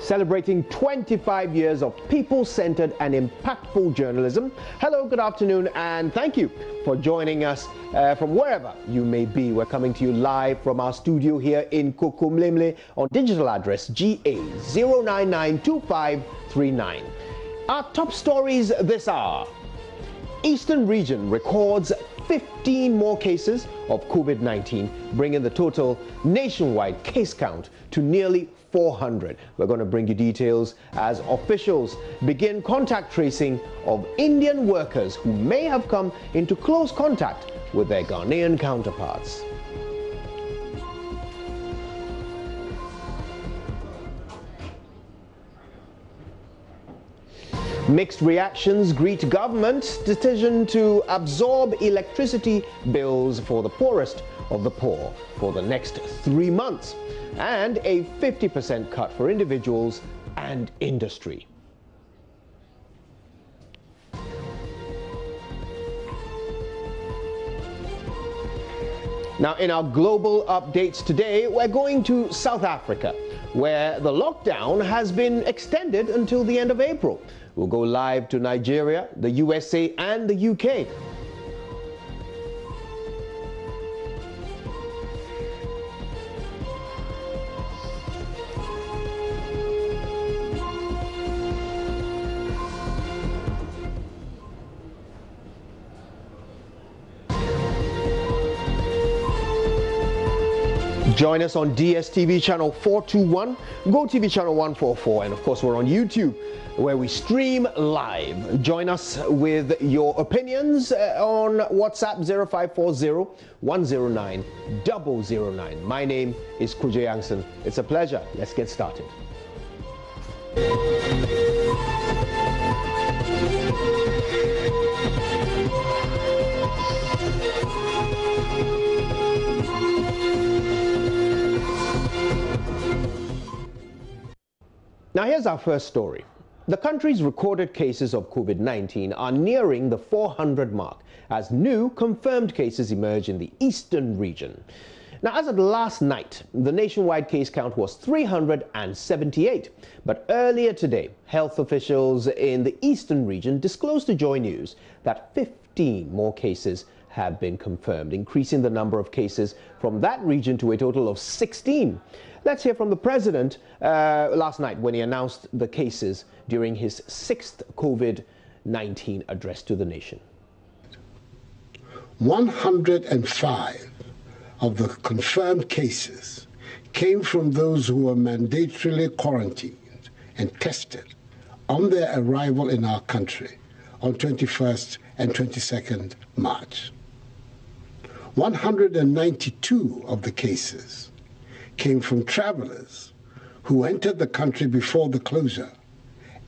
celebrating 25 years of people-centered and impactful journalism. Hello, good afternoon, and thank you for joining us from wherever you may be. We're coming to you live from our studio here in Kokomlemle on digital address GA0992539. Our top stories this hour. Eastern region records 15 more cases of COVID-19, bringing the total nationwide case count to nearly 400. We're going to bring you details as officials begin contact tracing of Indian workers who may have come into close contact with their Ghanaian counterparts. Mixed reactions greet government's decision to absorb electricity bills for the poorest of the poor for the next 3 months, and a 50% cut for individuals and industry. Now, in our global updates today, we're going to South Africa, where the lockdown has been extended until the end of April. We'll go live to Nigeria, the USA, and the UK. Join us on DSTV channel 421, GoTV channel 144, and of course we're on YouTube, where we stream live. Join us with your opinions on WhatsApp 0540-109-009. My name is Kujo Yangson. It's a pleasure. Let's get started. Now here's our first story. The country's recorded cases of COVID-19 are nearing the 400 mark as new confirmed cases emerge in the eastern region. Now, as of last night, the nationwide case count was 378. But earlier today, health officials in the eastern region disclosed to Joy News that 15 more cases have been confirmed, increasing the number of cases from that region to a total of 16. Let's hear from the president last night when he announced the cases during his 6th COVID-19 address to the nation. 105 of the confirmed cases came from those who were mandatorily quarantined and tested on their arrival in our country on 21st and 22nd March. 192 of the cases came from travelers who entered the country before the closure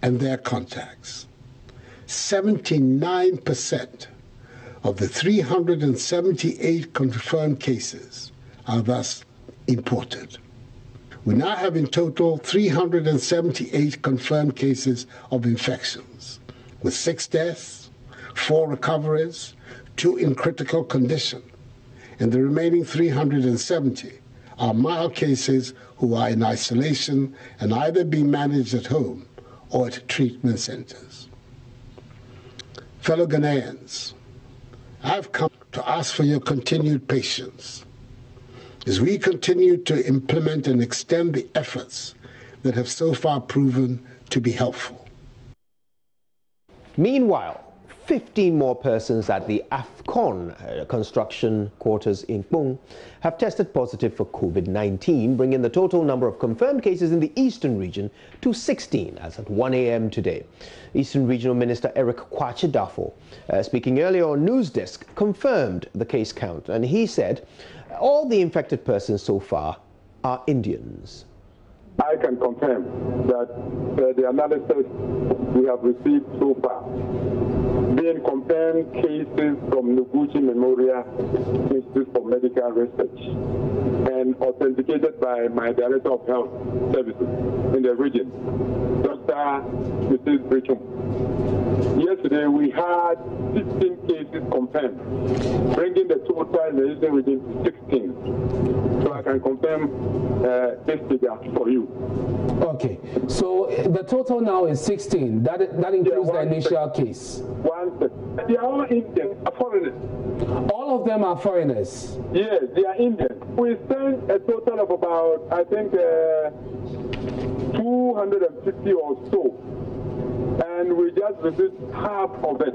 and their contacts. 79% of the 378 confirmed cases are thus imported. We now have in total 378 confirmed cases of infections, with 6 deaths, 4 recoveries, 2 in critical condition, and the remaining 370 are mild cases who are in isolation and either being managed at home or at treatment centers. Fellow Ghanaians, I've come to ask for your continued patience as we continue to implement and extend the efforts that have so far proven to be helpful. Meanwhile, 15 more persons at the AFCON construction quarters in Kpung have tested positive for COVID-19, bringing the total number of confirmed cases in the eastern region to 16 as at 1 a.m. today. Eastern Regional Minister Eric Kwachi-Dafo, speaking earlier on News Desk, confirmed the case count, and he said all the infected persons so far are Indians. I can confirm that the analysis we have received so far, being confirmed cases from Noguchi Memorial Institute for Medical Research and authenticated by my Director of Health Services in the region, Dr. Mrs. Brichum. Yesterday we had 15 cases confirmed, bringing the total in the eastern region to 16. So I I can confirm this figure for you. Okay, so the total now is 16. That includes the initial case. They are all Indian, foreigners. All of them are foreigners? Yes, they are Indian. We sent a total of about, I think, 250 or so. And we just received half of it.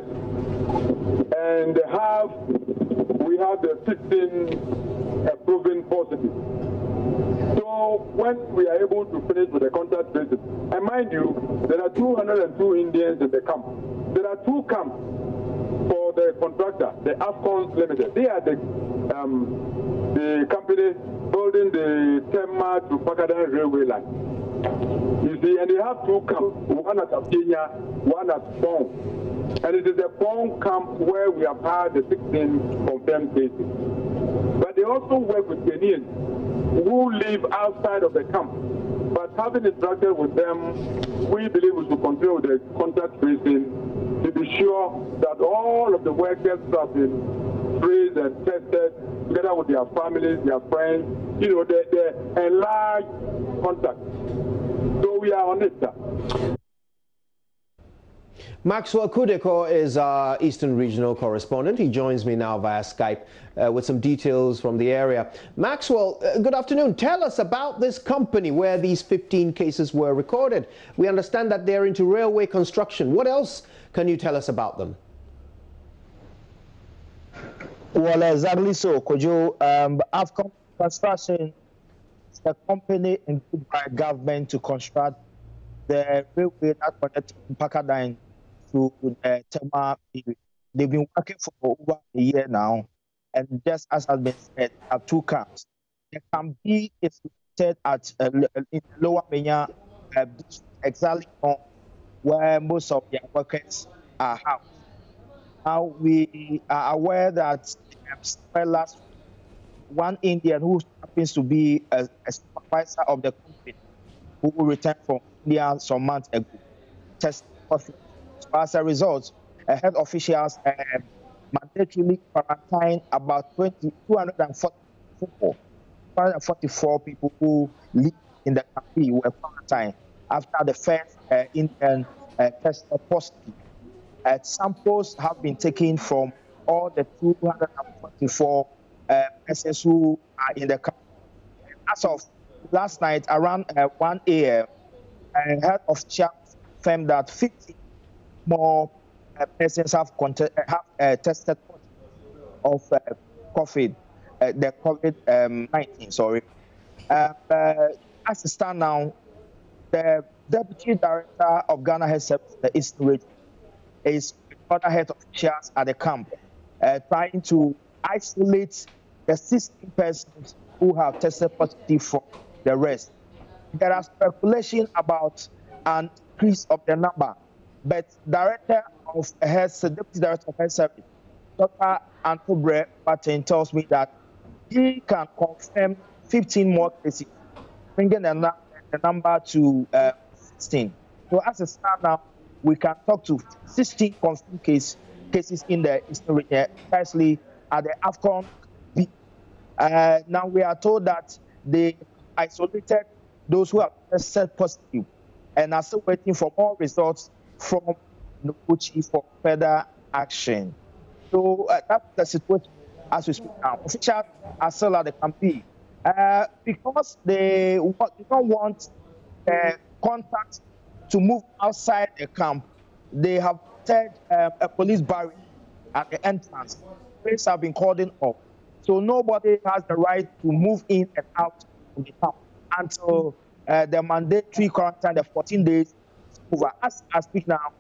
And half, we have the 15 proven positive. So when we are able to finish with the contact basis, and mind you, there are 202 Indians in the camp. There are 2 camps for the contractor, the Afcons Limited. They are the company building the Tema to Pakadan railway line. You see, and they have 2 camps, one at Kenya, one at Bong. And it is the Bong camp where we have had the 16 confirmed cases. But they also work with Kenyans who live outside of the camp. But having interacted with them, we believe we should continue with the contact tracing to be sure that all of the workers have been traced and tested together with their families, their friends, you know, the enlarged contact. So we are on it, sir. Maxwell Kudeko is our Eastern Regional Correspondent. He joins me now via Skype with some details from the area. Maxwell, good afternoon. Tell us about this company where these 15 cases were recorded. We understand that they're into railway construction. What else can you tell us about them? Well, exactly so, Kojo. Afcon Construction is a company employed by government to construct the railway that connects Pakadan to the Tema period. They've been working for over a year now, and just as has been said, at 2 camps. The Camp B is located at in Lower Menya, exactly on where most of their workers are housed. Now we are aware that last one Indian who happens to be a supervisor of the company who returned from India some months ago tested positive. So as a result, health officials mandatorily quarantined about 244 people who live in the country were quarantined after the first Indian tested positive. Samples have been taken from all the 244 persons who are in the country. As of last night, around 1 a.m., health officials confirmed that 50 more persons have tested positive of COVID, the COVID-19. Sorry. As it stands now, the Deputy Director of Ghana Health Service, the Eastern Region, is with other health officials at the camp, trying to isolate the 16 persons who have tested positive from the rest. There are speculation about an increase of the number, but Deputy Director of Health Service, Dr. Antobre Patin, tells me that he can confirm 15 more cases, bringing the number to 16. So as it stands now, we can talk to 16 confirmed cases in the Eastern region, especially at the Afcon B. Now we are told that they isolated those who have tested positive and are still waiting for more results from Noguchi for further action. So that's the situation as we speak now. Officials are still at the campaign because they don't want contact to move outside the camp. They have set a police barrier at the entrance. Police have been cordoned off, so nobody has the right to move in and out of the camp until the mandatory quarantine, the 14 days, is over. As I speak now,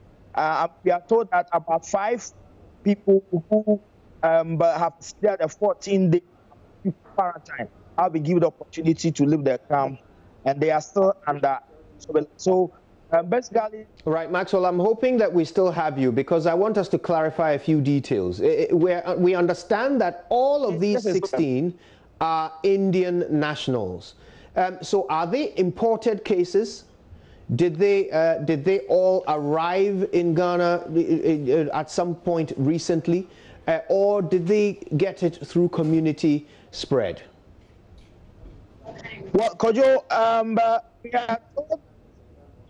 we are told that about 5 people who have cleared the 14-day quarantine have been given the opportunity to leave their camp, and they are still under surveillance. So basically... Right, Maxwell, I'm hoping that we still have you because I want us to clarify a few details. We understand that all of these 16 are Indian nationals. So are they imported cases? Did they all arrive in Ghana at some point recently, or did they get it through community spread? Well, Kojo, we are told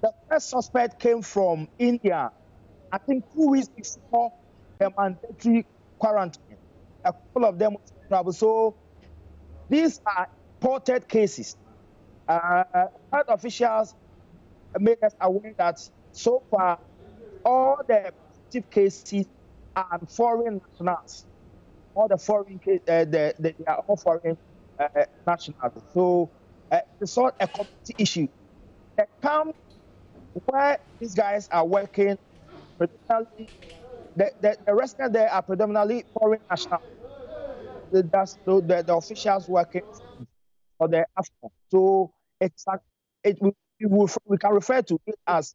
the first suspect came from India, I think 2 weeks before the mandatory quarantine. A couple of them travel. So these are imported cases. Health officials made us aware that so far all the positive cases are foreign nationals. All the foreign cases, they are all foreign nationals. So it's not a community issue. The camp where these guys are working, predominantly, the residents there are predominantly foreign nationals. That's the officials working for the Africa. So it's we can refer to it as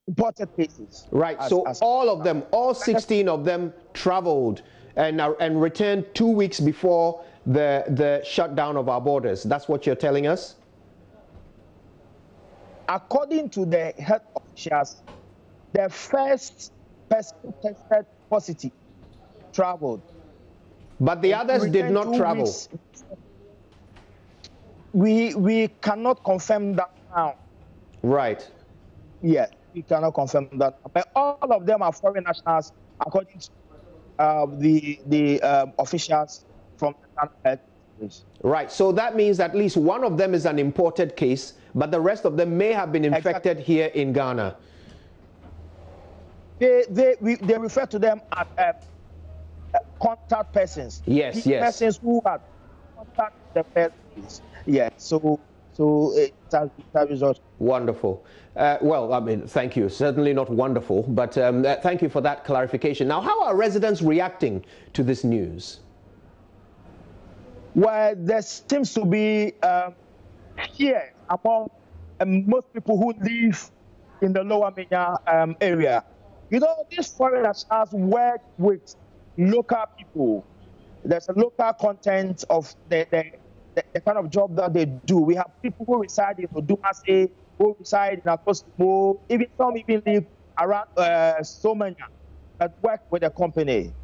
imported cases. Right. So all of them, all 16 of them, traveled and returned 2 weeks before the shutdown of our borders. That's what you're telling us? According to the health officials, the first person tested positive traveled. But the others did not travel. We cannot confirm that now. Right. Yes, we cannot confirm that. But all of them are foreign nationals, according to the officials from the health. Right. So that means at least one of them is an imported case, but the rest of them may have been infected here in Ghana. They refer to them as contact persons. Yes, yes. Persons who have contacted the persons. Yeah. So it has result. Wonderful. Well, I mean, thank you. Certainly not wonderful, but thank you for that clarification. Now, how are residents reacting to this news? Well, there seems to be fear among most people who live in the Lower Menya area. You know, these foreigners work with local people. There's a local content of the kind of job that they do. We have people who reside in Odumase, who reside in Akosimo, even some even live around Somanya that work with the company.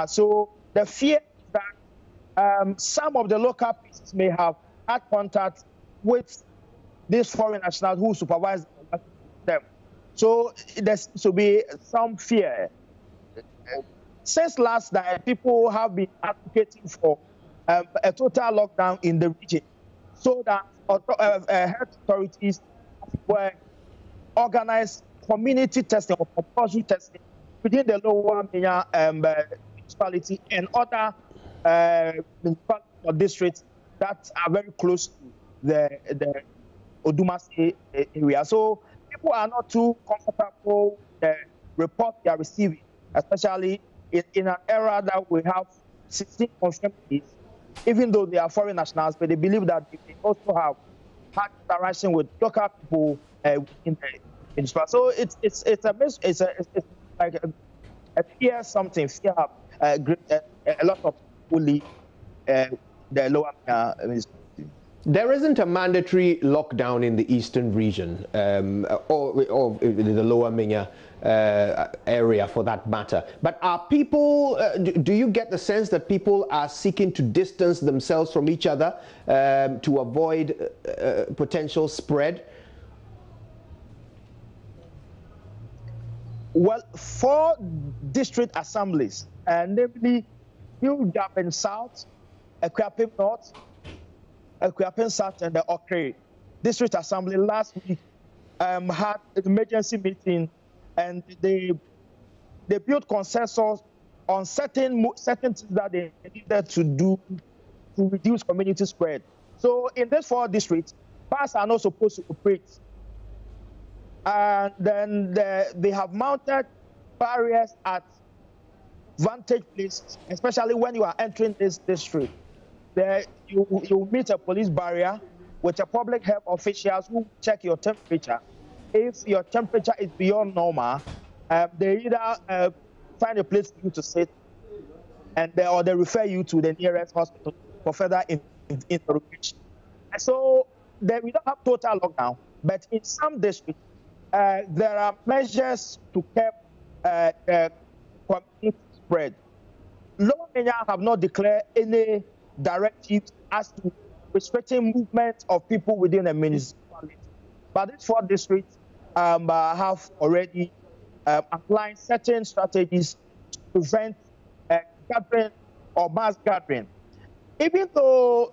So the fear is that some of the local pieces may have had contact with these foreign nationals who supervise them. So there seems to be some fear. Since last night, people have been advocating for a total lockdown in the region so that health authorities will organize community testing or compulsory testing within the Lower Menya municipality and other municipalities or districts that are very close to the Odumase area. So people are not too comfortable with the report they are receiving, especially in an era that we have 16 confirmed cases, even though they are foreign nationals, but they believe that they also have had interaction with local people in the municipality. So it's like a fear something. Fear a lot of people leave the Lower municipality. There isn't a mandatory lockdown in the eastern region or the Lower Menya area for that matter. But are people, do you get the sense that people are seeking to distance themselves from each other to avoid potential spread? Well, 4 district assemblies, namely New Durban South, Akuapem North, Akuapem South, and the Okre District Assembly last week had an emergency meeting, and they built consensus on certain things that they needed to do to reduce community spread. So in these 4 districts, bars are not supposed to operate. And then they have mounted barriers at vantage places, especially when you are entering this district. There you meet a police barrier with a public health officials who check your temperature. If your temperature is beyond normal, they either find a place for you to sit, or they refer you to the nearest hospital for further interrogation. And so we don't have total lockdown, but in some districts, there are measures to curb community spread. Lower Menya have not declared any directives as to restricting movement of people within a municipality. But these 4 districts have already applied certain strategies to prevent gathering or mass gathering. Even though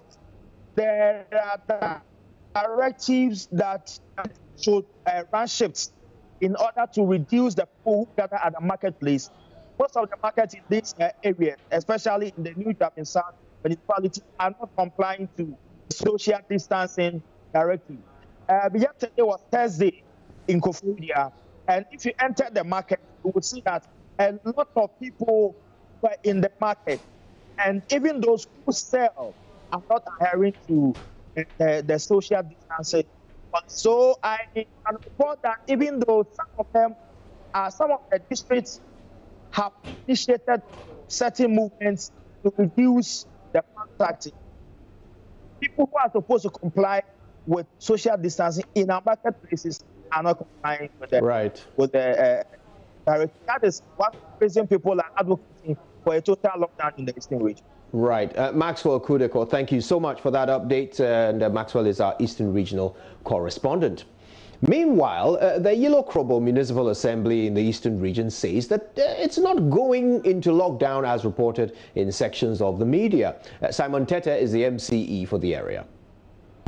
there are directives that should run shifts in order to reduce the people who gather at the marketplace, most of the markets in this area, especially in the New Japan South municipality, are not complying to social distancing directive. Yesterday was Thursday in Koforidua, and if you enter the market, you would see that a lot of people were in the market, and even those who sell are not adhering to the social distancing. So I can report that even though some of the districts have initiated certain movements to reduce the contacting, people who are supposed to comply with social distancing in our marketplaces are not complying with the directive. That is one reason people are advocating for a total lockdown in the Eastern region. Right. Maxwell Kudeko, thank you so much for that update. And Maxwell is our Eastern Regional Correspondent. Meanwhile, the Yellow Krobo Municipal Assembly in the Eastern region says that it's not going into lockdown as reported in sections of the media. Simon Tete is the MCE for the area.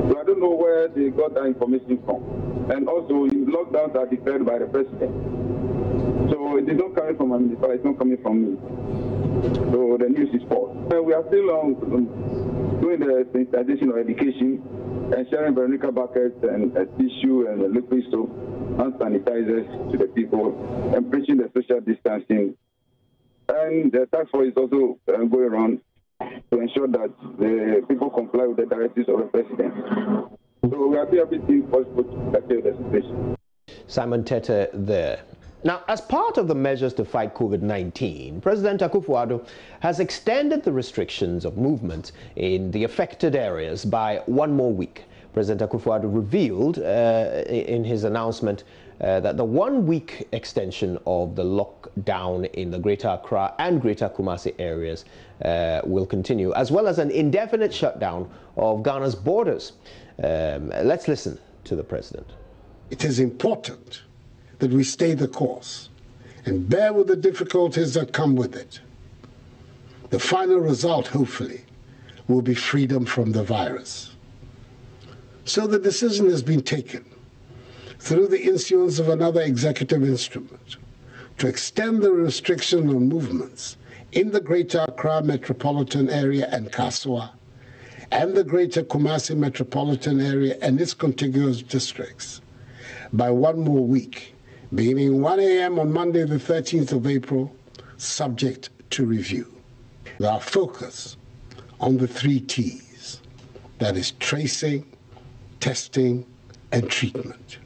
So I don't know where they got that information from. And also, lockdowns are declared by the president. So it is not coming from a municipal, it's not coming from me. So the news is false. We are still doing the sensitization of education and sharing Veronica buckets and tissue and liquid soap and sanitizers to the people and preaching the social distancing. And the task force is also going around to ensure that the people comply with the directives of the president. So we are doing everything possible to tackle the situation. Simon Tete there. Now, as part of the measures to fight COVID-19, President Akufo-Addo has extended the restrictions of movement in the affected areas by 1 more week. President Akufo-Addo revealed in his announcement that the 1-week extension of the lockdown in the Greater Accra and Greater Kumasi areas will continue, as well as an indefinite shutdown of Ghana's borders. Let's listen to the president. It is important that we stay the course and bear with the difficulties that come with it. The final result, hopefully, will be freedom from the virus. So the decision has been taken through the issuance of another executive instrument to extend the restriction on movements in the Greater Accra metropolitan area and Kaswa, and the Greater Kumasi metropolitan area and its contiguous districts by 1 more week, beginning 1 a.m. on Monday, the 13th of April, subject to review. With our focus on the 3 T's, that is tracing, testing, and treatment.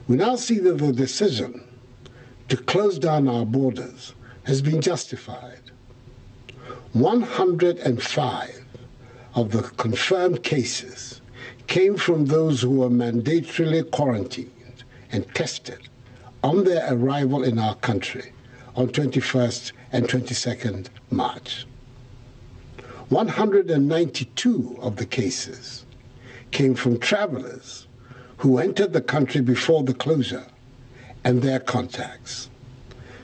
We now see that the decision to close down our borders has been justified. 105 of the confirmed cases came from those who were mandatorily quarantined and tested on their arrival in our country on 21st and 22nd March. 192 of the cases came from travelers who entered the country before the closure and their contacts.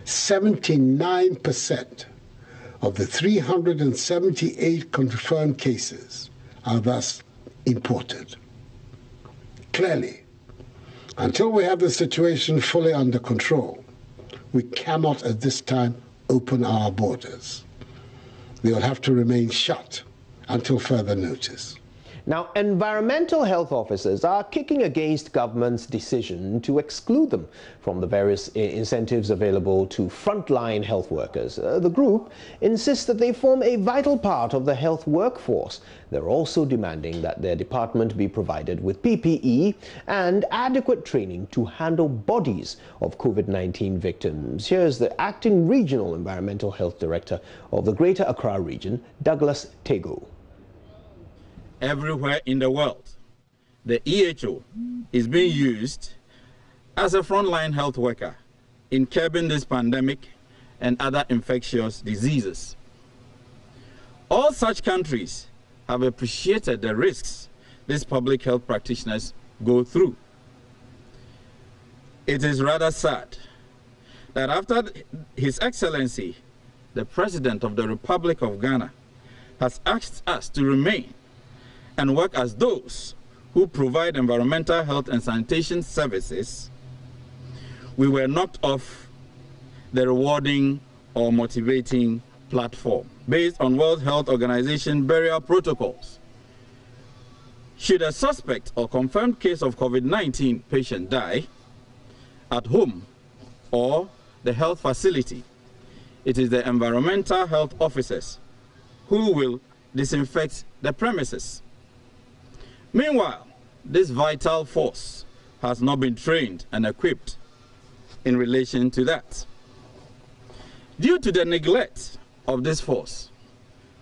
79% of the 378 confirmed cases are thus imported. Clearly, until we have the situation fully under control, we cannot at this time open our borders. They will have to remain shut until further notice. Now, environmental health officers are kicking against government's decision to exclude them from the various incentives available to frontline health workers. The group insists that they form a vital part of the health workforce. They're also demanding that their department be provided with PPE and adequate training to handle bodies of COVID-19 victims. Here's the Acting Regional Environmental Health Director of the Greater Accra region, Douglas Tego. Everywhere in the world, the EHO is being used as a frontline health worker in curbing this pandemic and other infectious diseases. All such countries have appreciated the risks these public health practitioners go through. It is rather sad that after His Excellency, the President of the Republic of Ghana, has asked us to remain and work as those who provide environmental health and sanitation services, we were knocked off the rewarding or motivating platform based on World Health Organization burial protocols. Should a suspect or confirmed case of COVID-19 patient die at home or the health facility, it is the environmental health officers who will disinfect the premises. Meanwhile, this vital force has not been trained and equipped in relation to that. Due to the neglect of this force,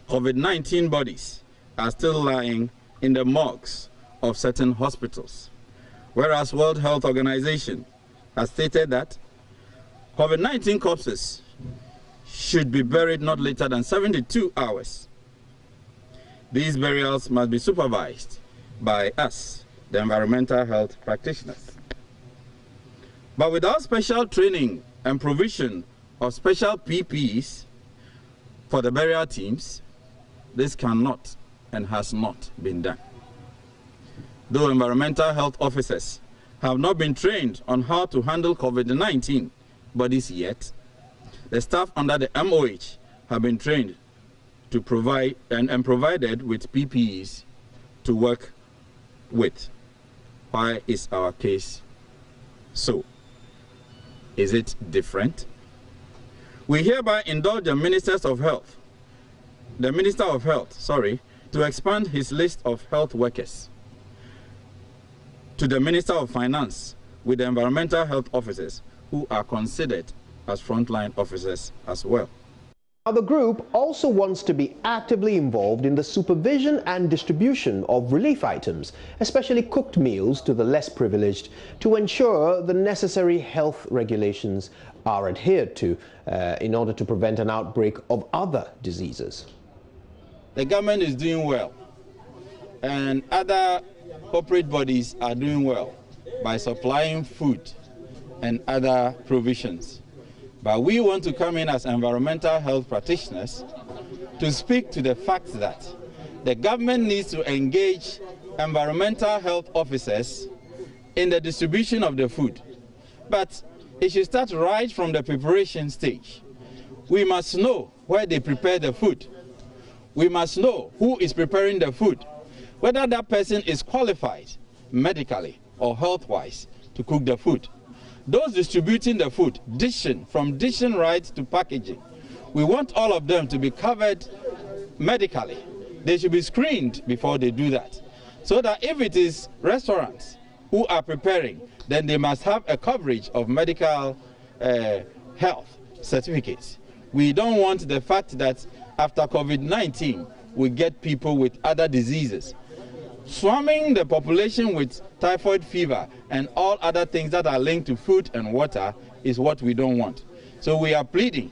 COVID-19 bodies are still lying in the morgues of certain hospitals, whereas World Health Organization has stated that COVID-19 corpses should be buried not later than 72 hours. These burials must be supervised by us, the environmental health practitioners. But without special training and provision of special PPEs for the burial teams, this cannot and has not been done. Though environmental health officers have not been trained on how to handle COVID-19 bodies yet, the staff under the MOH have been trained to provide and provided with PPEs to work with. Why is our case so? Is it different? We hereby indulge the Minister of Health, to expand his list of health workers to the Minister of Finance with the environmental health officers who are considered as frontline officers as well. Now, the group also wants to be actively involved in the supervision and distribution of relief items, especially cooked meals to the less privileged, to ensure the necessary health regulations are adhered to in order to prevent an outbreak of other diseases. The government is doing well, and other corporate bodies are doing well by supplying food and other provisions. But we want to come in as environmental health practitioners to speak to the fact that the government needs to engage environmental health officers in the distribution of the food. But it should start right from the preparation stage. We must know where they prepare the food. We must know who is preparing the food, whether that person is qualified medically or health-wise to cook the food. Those distributing the food, from dishing right to packaging, we want all of them to be covered medically. They should be screened before they do that. So that if it is restaurants who are preparing, then they must have a coverage of medical health certificates. We don't want the fact that after COVID-19, we get people with other diseases. Swarming the population with typhoid fever and all other things that are linked to food and water is what we don't want. So we are pleading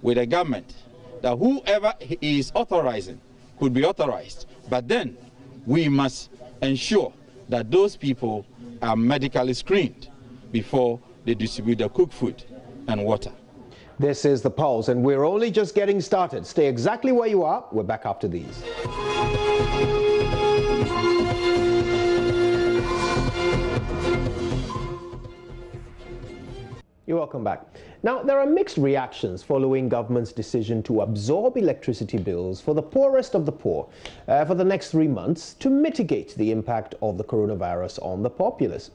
with the government that whoever is authorizing could be authorized, but then we must ensure that those people are medically screened before they distribute the cooked food and water. This is The Pulse, and we're only just getting started. Stay exactly where you are. We're back after these. You're welcome back. Now, there are mixed reactions following government's decision to absorb electricity bills for the poorest of the poor for the next 3 months to mitigate the impact of the coronavirus on the populace.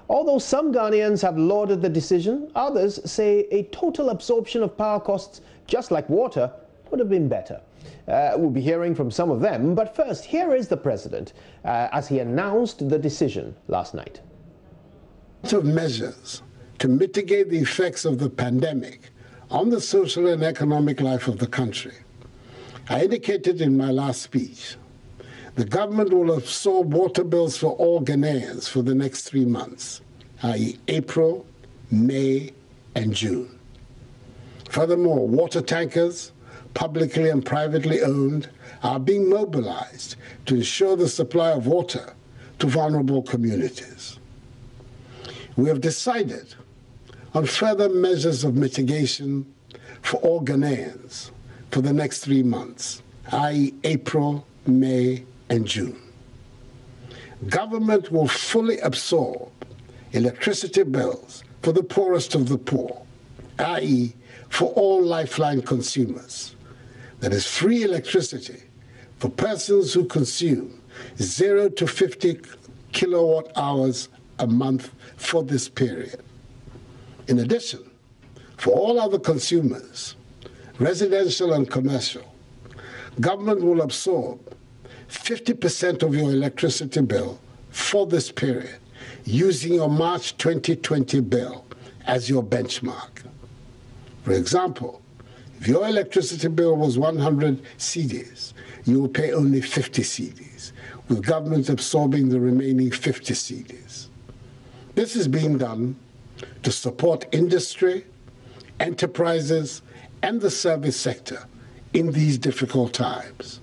Although some Ghanaians have lauded the decision, others say a total absorption of power costs, just like water, would have been better. We'll be hearing from some of them, but first, here is the president as he announced the decision last night. Of measures to mitigate the effects of the pandemic on the social and economic life of the country. I indicated in my last speech, the government will absorb water bills for all Ghanaians for the next 3 months, i.e. April, May, and June. Furthermore, water tankers, publicly and privately owned, are being mobilized to ensure the supply of water to vulnerable communities. We have decided on further measures of mitigation for all Ghanaians for the next 3 months, i.e. April, May, and June. Government will fully absorb electricity bills for the poorest of the poor, i.e. for all Lifeline consumers. That is free electricity for persons who consume 0 to 50 kilowatt hours a month for this period. In addition, for all other consumers, residential and commercial, government will absorb 50% of your electricity bill for this period, using your March 2020 bill as your benchmark. For example, if your electricity bill was 100 cedis, you will pay only 50 cedis, with government absorbing the remaining 50 cedis. This is being done to support industry, enterprises, and the service sector in these difficult times,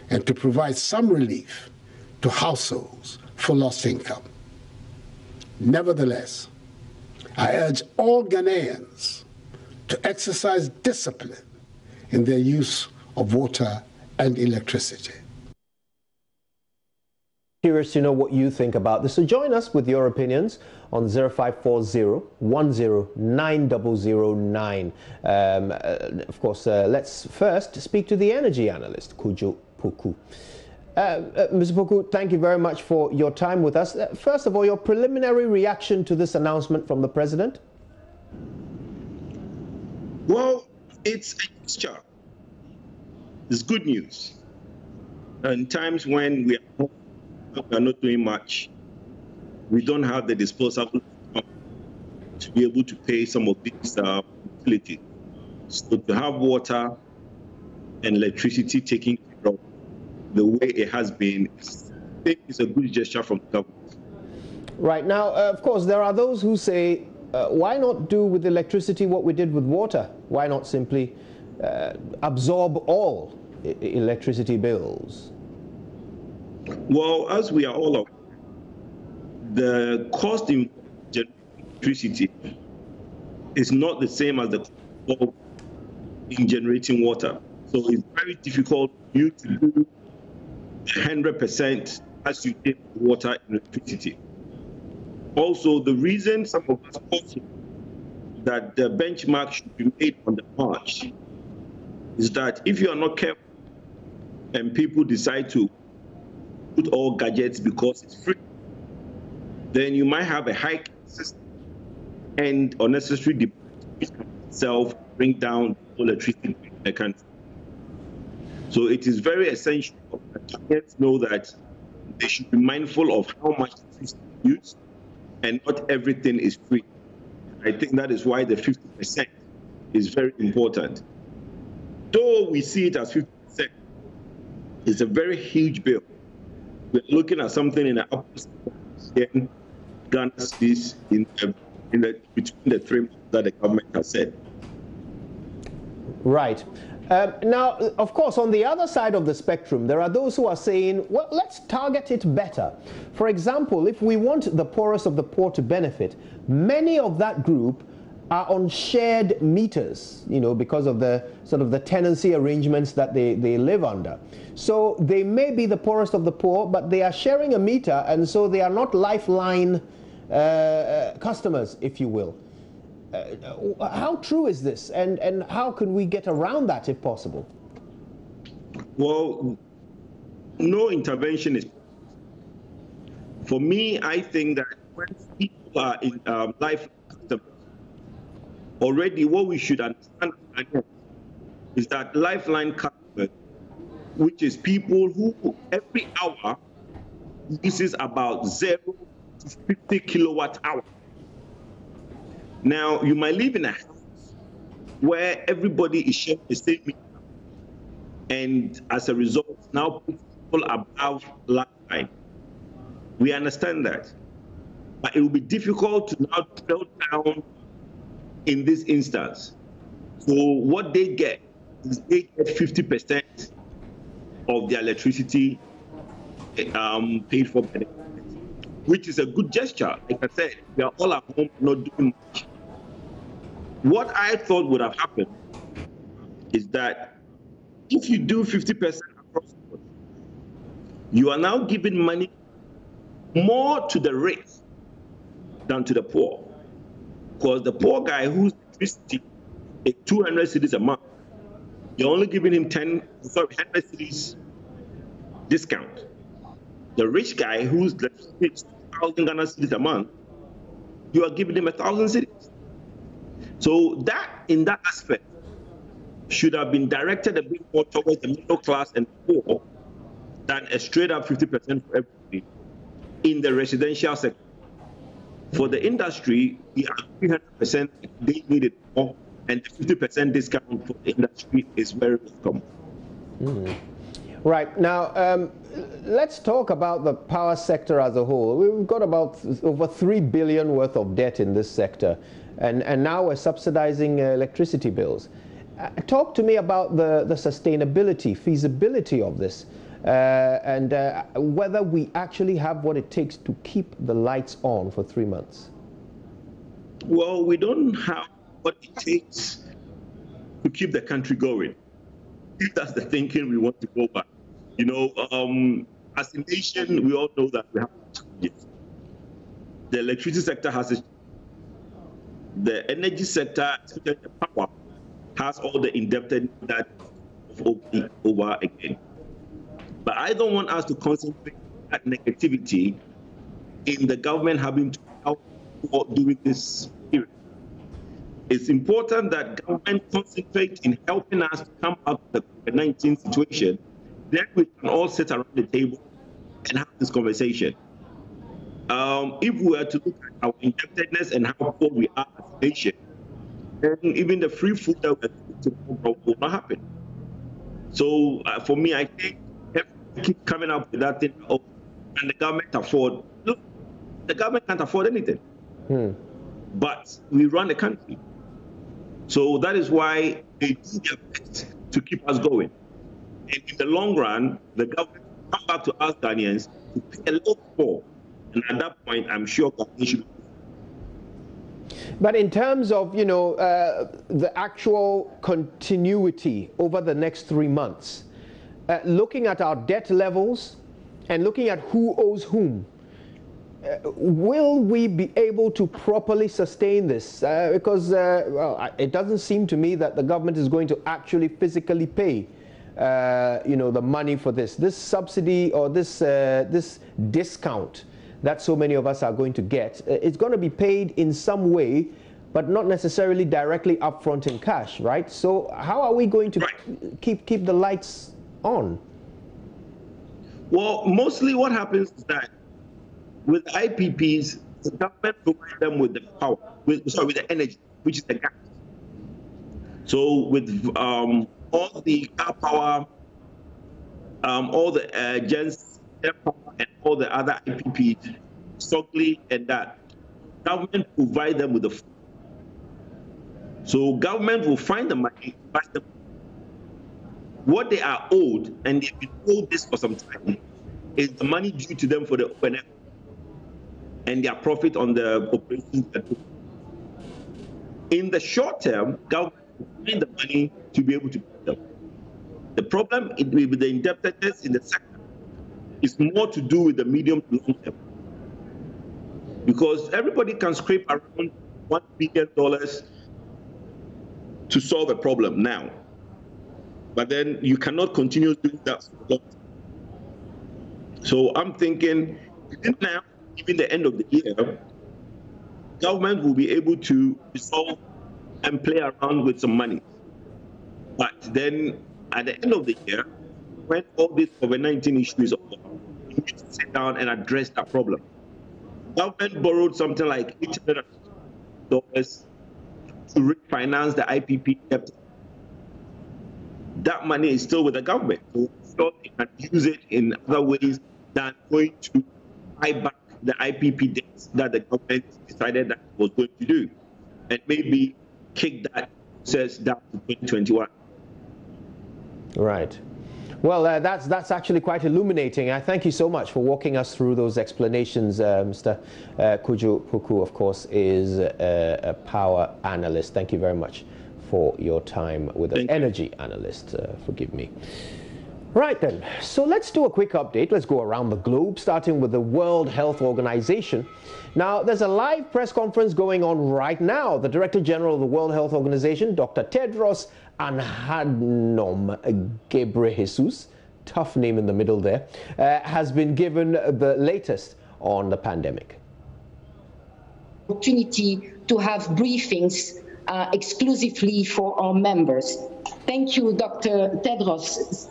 and to provide some relief to households for lost income. Nevertheless, I urge all Ghanaians to exercise discipline in their use of water and electricity. Curious to know what you think about this. So join us with your opinions on 0540-109009. Of course, let's first speak to the energy analyst, Kojo Poku. Mr. Poku, thank you very much for your time with us. First of all, your preliminary reaction to this announcement from the president? Well, it's a mixture. It's good news. In times when we are not doing much, we don't have the disposable to be able to pay some of these utilities. So to have water and electricity taken care of the way it has been, I think it's a good gesture from the government. Right. Now, of course, there are those who say, why not do with electricity what we did with water? Why not simply absorb all electricity bills? Well, as we are all aware, the cost in electricity is not the same as the cost in generating water. So it's very difficult for you to do 100% as you did water and electricity. Also, the reason some of us also that the benchmark should be made on the March is that if you are not careful and people decide to put all gadgets because it's free, then you might have a hike system and unnecessary demand which can itself bring down electricity in the country. So it is very essential that Ghanaians know that they should be mindful of how much electricity is used, and not everything is free. I think that is why the 50% is very important. Though we see it as 50%, it's a very huge bill. We're looking at something in the upper Ghana cedis between the 3 months that the government has said. Right. Now, of course, on the other side of the spectrum, there are those who are saying, well, let's target it better. For example, if we want the poorest of the poor to benefit, many of that group are on shared meters, you know, because of the sort of the tenancy arrangements that they live under. So they may be the poorest of the poor, but they are sharing a meter, and so they are not Lifeline customers, if you will. How true is this, and how can we get around that if possible? Well, no intervention is. For me, I think that when people are in Lifeline customers, already what we should understand is that Lifeline customers, which is people who every hour uses about 0 to 50 kilowatt hour. Now, you might live in a house where everybody is sharing the same meter, and as a result, now people above Lifeline. We understand that, but it will be difficult to now drill down in this instance. So what they get is they get 50% of their electricity paid for by the government, which is a good gesture. Like I said, we are all at home not doing much. What I thought would have happened is that if you do 50% across the board, you are now giving money more to the rich than to the poor. Because the poor guy whose electricity is 200 cedis a month, you're only giving him 100 cedis discount. The rich guy whose electricity is 2,000 Ghana cedis a month, you are giving him 1,000 cedis. So that, in that aspect, should have been directed a bit more towards the middle class and poor than a straight up 50% for everybody in the residential sector. For the industry, we are 300%, they need it more, and the 50% discount for the industry is very welcome. Right. Now, let's talk about the power sector as a whole. We've got about over 3 billion worth of debt in this sector, and now we're subsidizing electricity bills. Talk to me about the sustainability, feasibility of this, and whether we actually have what it takes to keep the lights on for 3 months. Well, we don't have what it takes to keep the country going. If that's the thinking we want to go back. You know, as a nation, we all know that we have challenges. The electricity sector has a, the energy sector, especially the power, has all the indebtedness that over again. But I don't want us to concentrate that negativity in the government having to help during this period. It's important that government concentrate in helping us to come out of the COVID-19 situation. Then we can all sit around the table and have this conversation. If we were to look at our indebtedness and how poor we are as a nation, then even the free food that we're to will not happen. So for me, I think if we keep coming up with that thing, oh, can the government afford? Look, the government can't afford anything. But we run the country. So that is why they do their best to keep us going. And in the long run, the government will come back to us Ghanaians to pay a little more. And at that point, I'm sure Ghanaians should. But in terms of, you know, the actual continuity over the next 3 months, looking at our debt levels and looking at who owes whom, will we be able to properly sustain this? Because, well, it doesn't seem to me that the government is going to actually physically pay, you know, the money for this. This subsidy or this, this discount that so many of us are going to get, it's going to be paid in some way, but not necessarily directly upfront in cash, right? So how are we going to keep the lights on? Well, mostly what happens is that with IPPs, the government provides them with the power, with the energy, which is the gas. So with all the car power, all the gens, power, and all the other IPPs, Stockley and that, government provide them with the food. So government will find the money, buy them what they are owed, and they've been owed this for some time, is the money due to them for the open air and their profit on the operations. In the short term, government will find the money to be able to pay them. The problem with the indebtedness in the sector is more to do with the medium to long term. Because everybody can scrape around $1 billion to solve a problem now. But then you cannot continue doing that for long term. So I'm thinking, within now, even the end of the year, government will be able to resolve and play around with some money. But then at the end of the year, when all this COVID-19 issue is over, you need to sit down and address that problem. Government borrowed something like $800 to refinance the IPP debt. That money is still with the government, so they can use it in other ways than going to buy back the IPP debts that the government decided that it was going to do, and maybe kick that process down to 2021. Right. Well, that's actually quite illuminating. I thank you so much for walking us through those explanations. Mr. Kojo Poku, of course, is a power analyst. Thank you very much for your time with us. Energy analyst, forgive me. Right then, so let's do a quick update. Let's go around the globe, starting with the World Health Organization. Now, there's a live press conference going on right now. The Director General of the World Health Organization, Dr. Tedros Adhanom Ghebreyesus, tough name in the middle there, has been given the latest on the pandemic. Opportunity to have briefings exclusively for our members. Thank you, Dr. Tedros.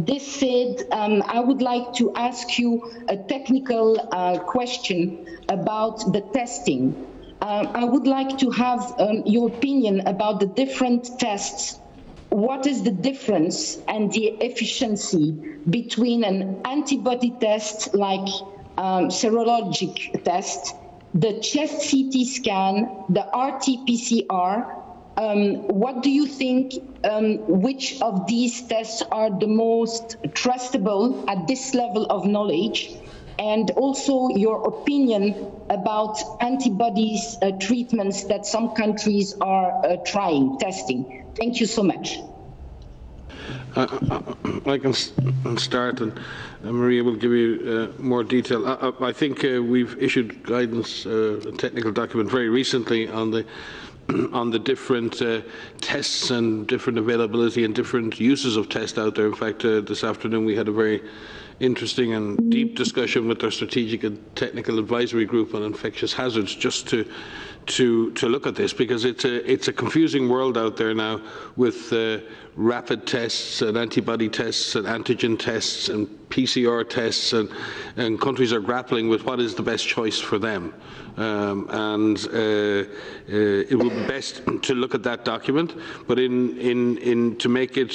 This said, I would like to ask you a technical question about the testing. I would like to have your opinion about the different tests. What is the difference and the efficiency between an antibody test like serologic test, the chest CT scan, the RT-PCR? What do you think, which of these tests are the most trustable at this level of knowledge? And also your opinion about antibodies treatments that some countries are testing. Thank you so much. I can start, and Maria will give you more detail. I think we've issued guidance, a technical document very recently on the different tests and different availability and different uses of tests out there. In fact, this afternoon we had a very interesting and deep discussion with our strategic and technical advisory group on infectious hazards, just to look at this, because it's a confusing world out there now with rapid tests and antibody tests and antigen tests and PCR tests, and countries are grappling with what is the best choice for them. It would be best to look at that document, but to make it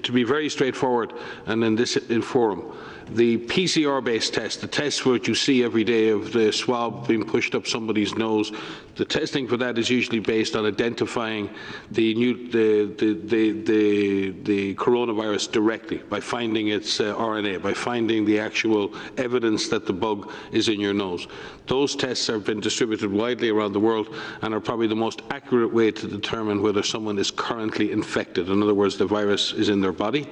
to be very straightforward, and in this forum, the PCR-based test, the test which you see every day of the swab being pushed up somebody's nose, the testing for that is usually based on identifying the coronavirus directly by finding its RNA, by finding the actual evidence that the bug is in your nose. Those tests have been distributed widely around the world and are probably the most accurate way to determine whether someone is currently infected. In other words, the virus is in their body.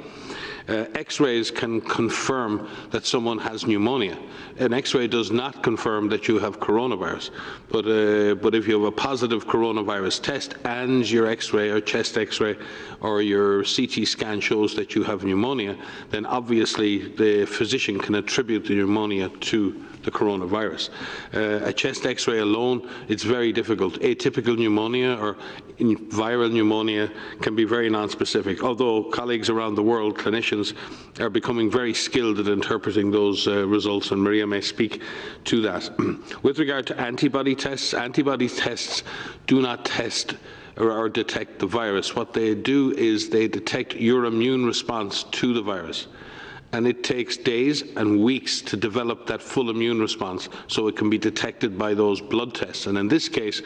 X-rays can confirm that someone has pneumonia. An X-ray does not confirm that you have coronavirus. But if you have a positive coronavirus test and your X-ray or chest X-ray or your CT scan shows that you have pneumonia, then obviously the physician can attribute the pneumonia to the coronavirus. A chest X-ray alone, it's very difficult. Atypical pneumonia or viral pneumonia can be very non-specific, although colleagues around the world, clinicians, are becoming very skilled at interpreting those results, and Maria may speak to that. With regard to antibody tests do not test or detect the virus. What they do is they detect your immune response to the virus. And it takes days and weeks to develop that full immune response, so it can be detected by those blood tests. And in this case,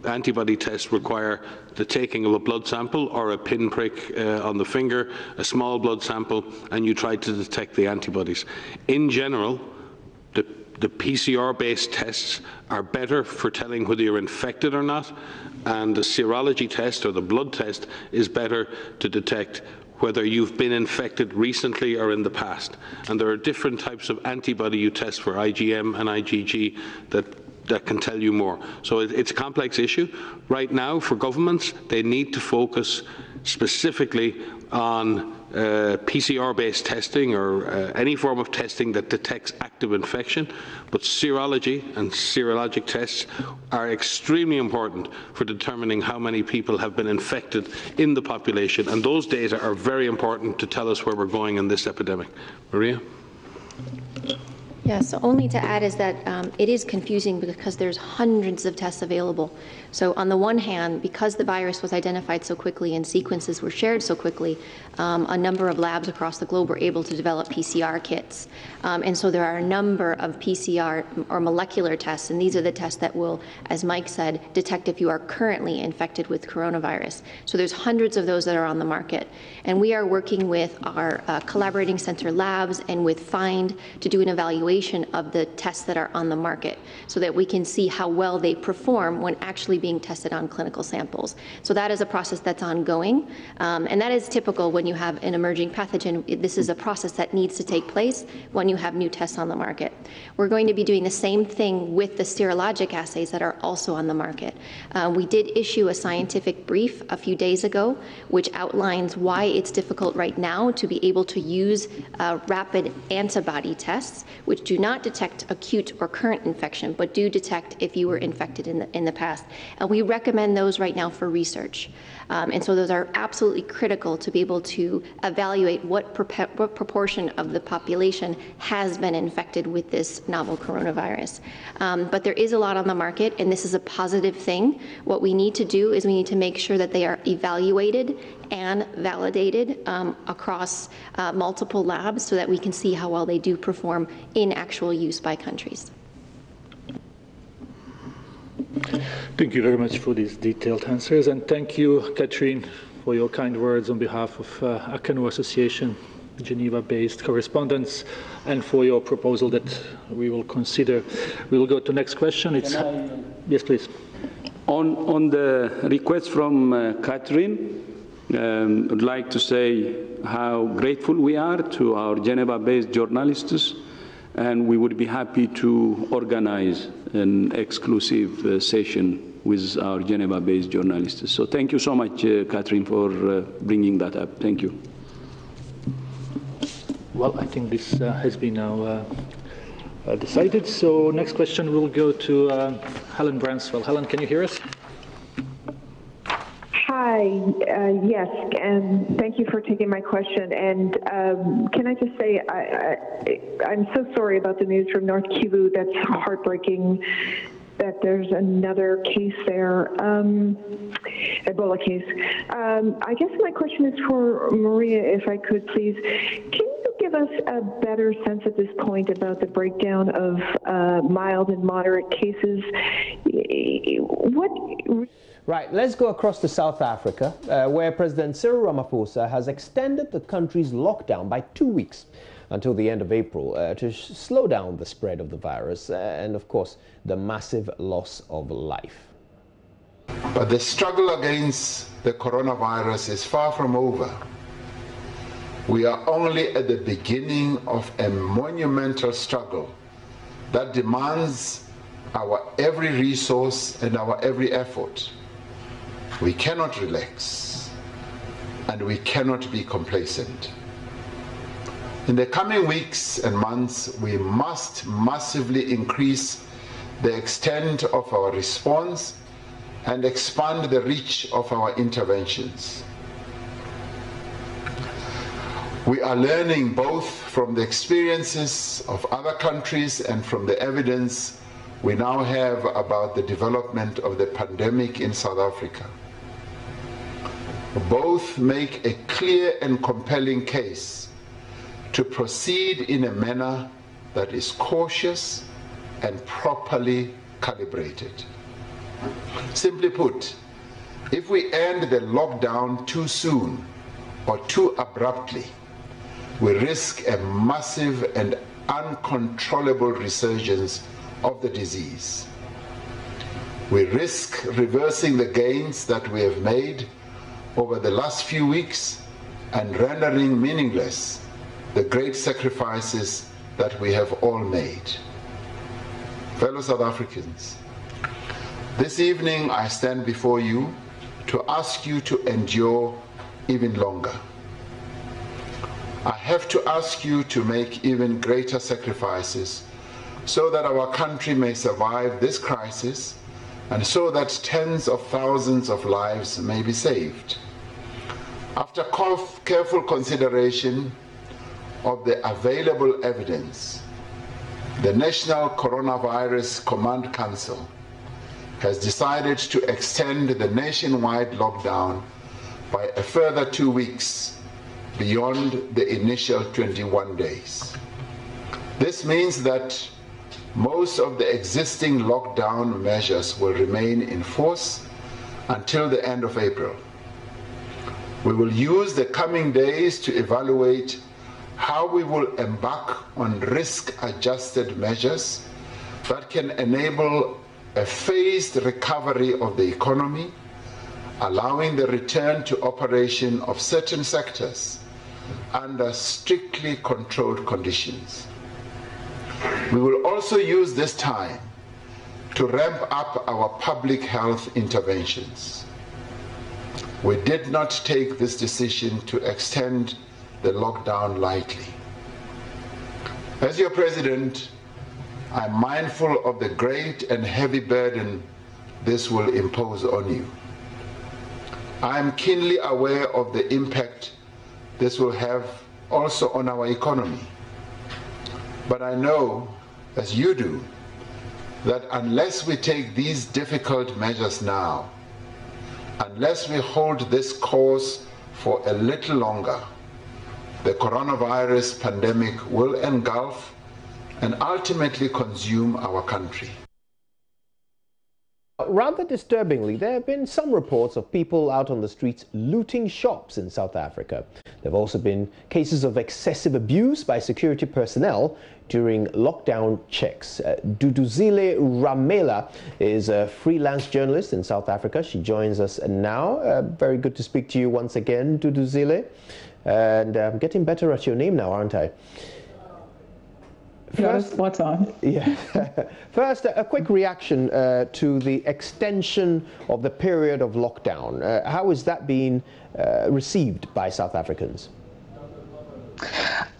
antibody tests require the taking of a blood sample or a pinprick on the finger, a small blood sample, and you try to detect the antibodies. In general, the PCR-based tests are better for telling whether you're infected or not, and the serology test or the blood test is better to detect whether you've been infected recently or in the past. And there are different types of antibody you test for, IgM and IgG, that can tell you more. So it's a complex issue. Right now, for governments, they need to focus specifically on PCR-based testing or any form of testing that detects active infection, but serology and serologic tests are extremely important for determining how many people have been infected in the population, and those data are very important to tell us where we're going in this epidemic. Maria? Yeah, so only to add is that it is confusing because there's hundreds of tests available. So on the one hand, because the virus was identified so quickly and sequences were shared so quickly, a number of labs across the globe were able to develop PCR kits. And so there are a number of PCR or molecular tests, and these are the tests that will, as Mike said, detect if you are currently infected with coronavirus. So there's hundreds of those that are on the market. And we are working with our collaborating center labs and with FIND to do an evaluation of the tests that are on the market so that we can see how well they perform when actually being tested on clinical samples. So that is a process that's ongoing, and that is typical when you have an emerging pathogen. This is a process that needs to take place when you have new tests on the market. We're going to be doing the same thing with the serologic assays that are also on the market. We did issue a scientific brief a few days ago, which outlines why it's difficult right now to be able to use rapid antibody tests, which do not detect acute or current infection, but do detect if you were infected in the past. And we recommend those right now for research. And so those are absolutely critical to be able to evaluate what proportion of the population has been infected with this novel coronavirus. But there is a lot on the market, and this is a positive thing. What we need to do is we need to make sure that they are evaluated and validated across multiple labs so that we can see how well they do perform in actual use by countries. Thank you very much for these detailed answers, and thank you, Catherine, for your kind words on behalf of Amoah Association, Geneva-based correspondents, and for your proposal that we will consider. We will go to the next question. Yes, please. On the request from Catherine, I'd like to say how grateful we are to our Geneva-based journalists, and we would be happy to organize an exclusive session with our Geneva-based journalists. So thank you so much, Catherine, for bringing that up. Thank you. Well, I think this has been now decided. So next question will go to Helen Branswell. Helen, can you hear us? Hi, yes, and thank you for taking my question. And can I just say, I'm so sorry about the news from North Kivu. That's heartbreaking that there's another case there, Ebola case. I guess my question is for Maria, if I could please. Can you give us a better sense at this point about the breakdown of mild and moderate cases? Right, let's go across to South Africa, where President Cyril Ramaphosa has extended the country's lockdown by 2 weeks until the end of April to slow down the spread of the virus and, of course, the massive loss of life. But the struggle against the coronavirus is far from over. We are only at the beginning of a monumental struggle that demands our every resource and our every effort. We cannot relax, and we cannot be complacent. In the coming weeks and months, we must massively increase the extent of our response and expand the reach of our interventions. We are learning both from the experiences of other countries and from the evidence we now have about the development of the pandemic in South Africa. Both make a clear and compelling case to proceed in a manner that is cautious and properly calibrated. Simply put, if we end the lockdown too soon or too abruptly, we risk a massive and uncontrollable resurgence of the disease. We risk reversing the gains that we have made over the last few weeks and rendering meaningless the great sacrifices that we have all made. Fellow South Africans, this evening I stand before you to ask you to endure even longer. I have to ask you to make even greater sacrifices so that our country may survive this crisis and so that tens of thousands of lives may be saved. After careful consideration of the available evidence, the National Coronavirus Command Council has decided to extend the nationwide lockdown by a further 2 weeks beyond the initial 21 days. This means that most of the existing lockdown measures will remain in force until the end of April. We will use the coming days to evaluate how we will embark on risk-adjusted measures that can enable a phased recovery of the economy, allowing the return to operation of certain sectors under strictly controlled conditions. We will also use this time to ramp up our public health interventions. We did not take this decision to extend the lockdown lightly. As your president, I'm mindful of the great and heavy burden this will impose on you. I am keenly aware of the impact this will have also on our economy. But I know, as you do, that unless we take these difficult measures now, unless we hold this course for a little longer, the coronavirus pandemic will engulf and ultimately consume our country. Rather disturbingly, there have been some reports of people out on the streets looting shops in South Africa. There have also been cases of excessive abuse by security personnel during lockdown checks. Duduzile Ramela is a freelance journalist in South Africa. She joins us now. Very good to speak to you once again, Duduzile. And I'm getting better at your name now, aren't I? First, what's on? Yeah. First, a quick reaction to the extension of the period of lockdown. How is that being received by South Africans?